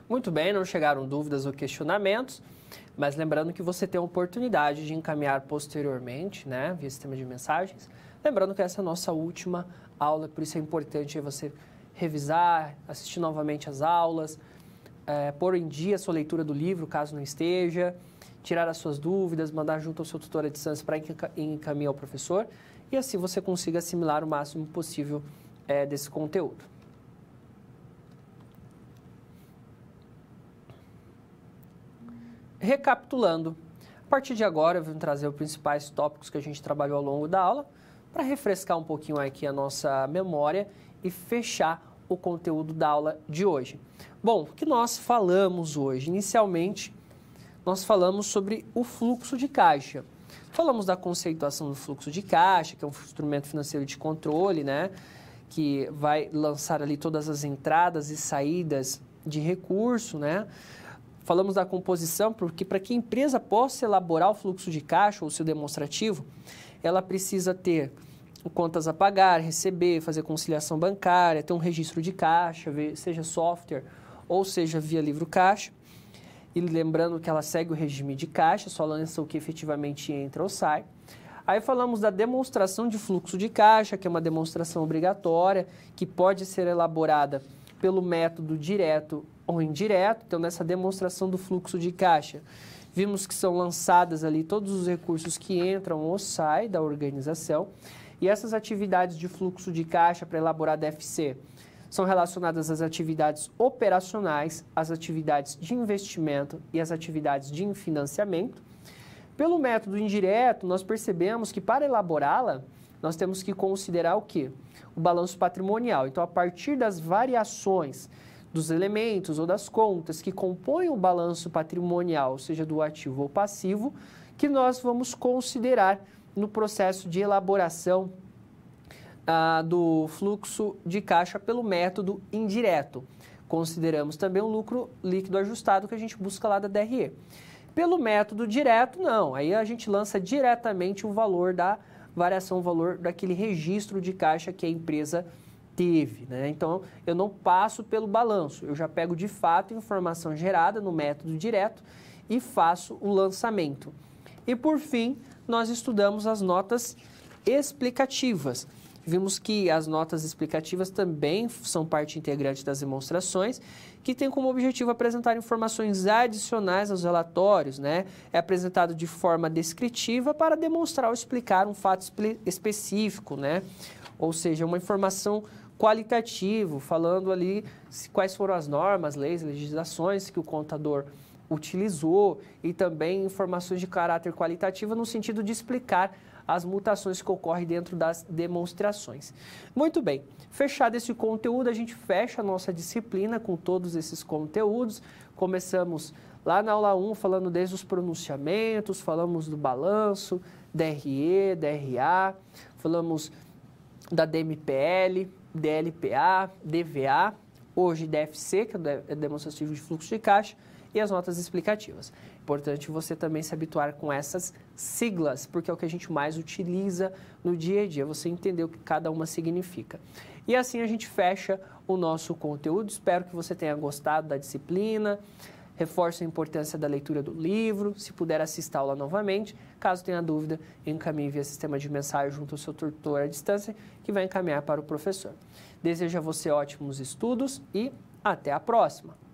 Muito bem, não chegaram dúvidas ou questionamentos, mas lembrando que você tem a oportunidade de encaminhar posteriormente, né, via sistema de mensagens. Lembrando que essa é a nossa última aula, por isso é importante você revisar, assistir novamente as aulas, pôr em dia a sua leitura do livro, caso não esteja, tirar as suas dúvidas, mandar junto ao seu tutor à distância para encaminhar ao professor, e assim você consiga assimilar o máximo possível desse conteúdo. Recapitulando, a partir de agora eu vou trazer os principais tópicos que a gente trabalhou ao longo da aula, para refrescar um pouquinho aqui a nossa memória e fechar o conteúdo da aula de hoje. Bom, o que nós falamos hoje? Inicialmente, nós falamos sobre o fluxo de caixa. Falamos da conceituação do fluxo de caixa, que é um instrumento financeiro de controle, né? Que vai lançar ali todas as entradas e saídas de recurso, né? Falamos da composição, porque para que a empresa possa elaborar o fluxo de caixa ou seu demonstrativo, ela precisa ter contas a pagar, receber, fazer conciliação bancária, ter um registro de caixa, seja software ou seja via livro caixa. E lembrando que ela segue o regime de caixa, só lança o que efetivamente entra ou sai. Aí falamos da demonstração de fluxo de caixa, que é uma demonstração obrigatória, que pode ser elaborada pelo método direto ou indireto. Então, nessa demonstração do fluxo de caixa, vimos que são lançadas ali todos os recursos que entram ou saem da organização. E essas atividades de fluxo de caixa para elaborar DFC são relacionadas às atividades operacionais, às atividades de investimento e às atividades de financiamento. Pelo método indireto, nós percebemos que para elaborá-la, nós temos que considerar o quê? O balanço patrimonial. Então, a partir das variações dos elementos ou das contas que compõem o balanço patrimonial, seja do ativo ou passivo, que nós vamos considerar no processo de elaboração do fluxo de caixa pelo método indireto. Consideramos também o lucro líquido ajustado que a gente busca lá da DRE. Pelo método direto, não. Aí a gente lança diretamente o valor da variação, o valor daquele registro de caixa que a empresa teve, né? Então, eu não passo pelo balanço, eu já pego de fato a informação gerada no método direto e faço o lançamento. E por fim, nós estudamos as notas explicativas. Vimos que as notas explicativas também são parte integrante das demonstrações, que tem como objetivo apresentar informações adicionais aos relatórios, né? É apresentado de forma descritiva para demonstrar ou explicar um fato específico, né? Ou seja, uma informação qualitativa, falando ali quais foram as normas, leis, legislações que o contador utilizou e também informações de caráter qualitativo no sentido de explicar as mutações que ocorrem dentro das demonstrações. Muito bem, fechado esse conteúdo, a gente fecha a nossa disciplina com todos esses conteúdos. Começamos lá na aula 1 falando desde os pronunciamentos, falamos do balanço, DRE, DRA, falamos da DMPL, DLPA, DVA, hoje DFC, que é o demonstrativo de fluxo de caixa, e as notas explicativas. Importante você também se habituar com essas siglas, porque é o que a gente mais utiliza no dia a dia, você entender o que cada uma significa. E assim a gente fecha o nosso conteúdo. Espero que você tenha gostado da disciplina, reforço a importância da leitura do livro, se puder assista a aula novamente. Caso tenha dúvida, encaminhe via sistema de mensagem junto ao seu tutor à distância, que vai encaminhar para o professor. Desejo a você ótimos estudos e até a próxima!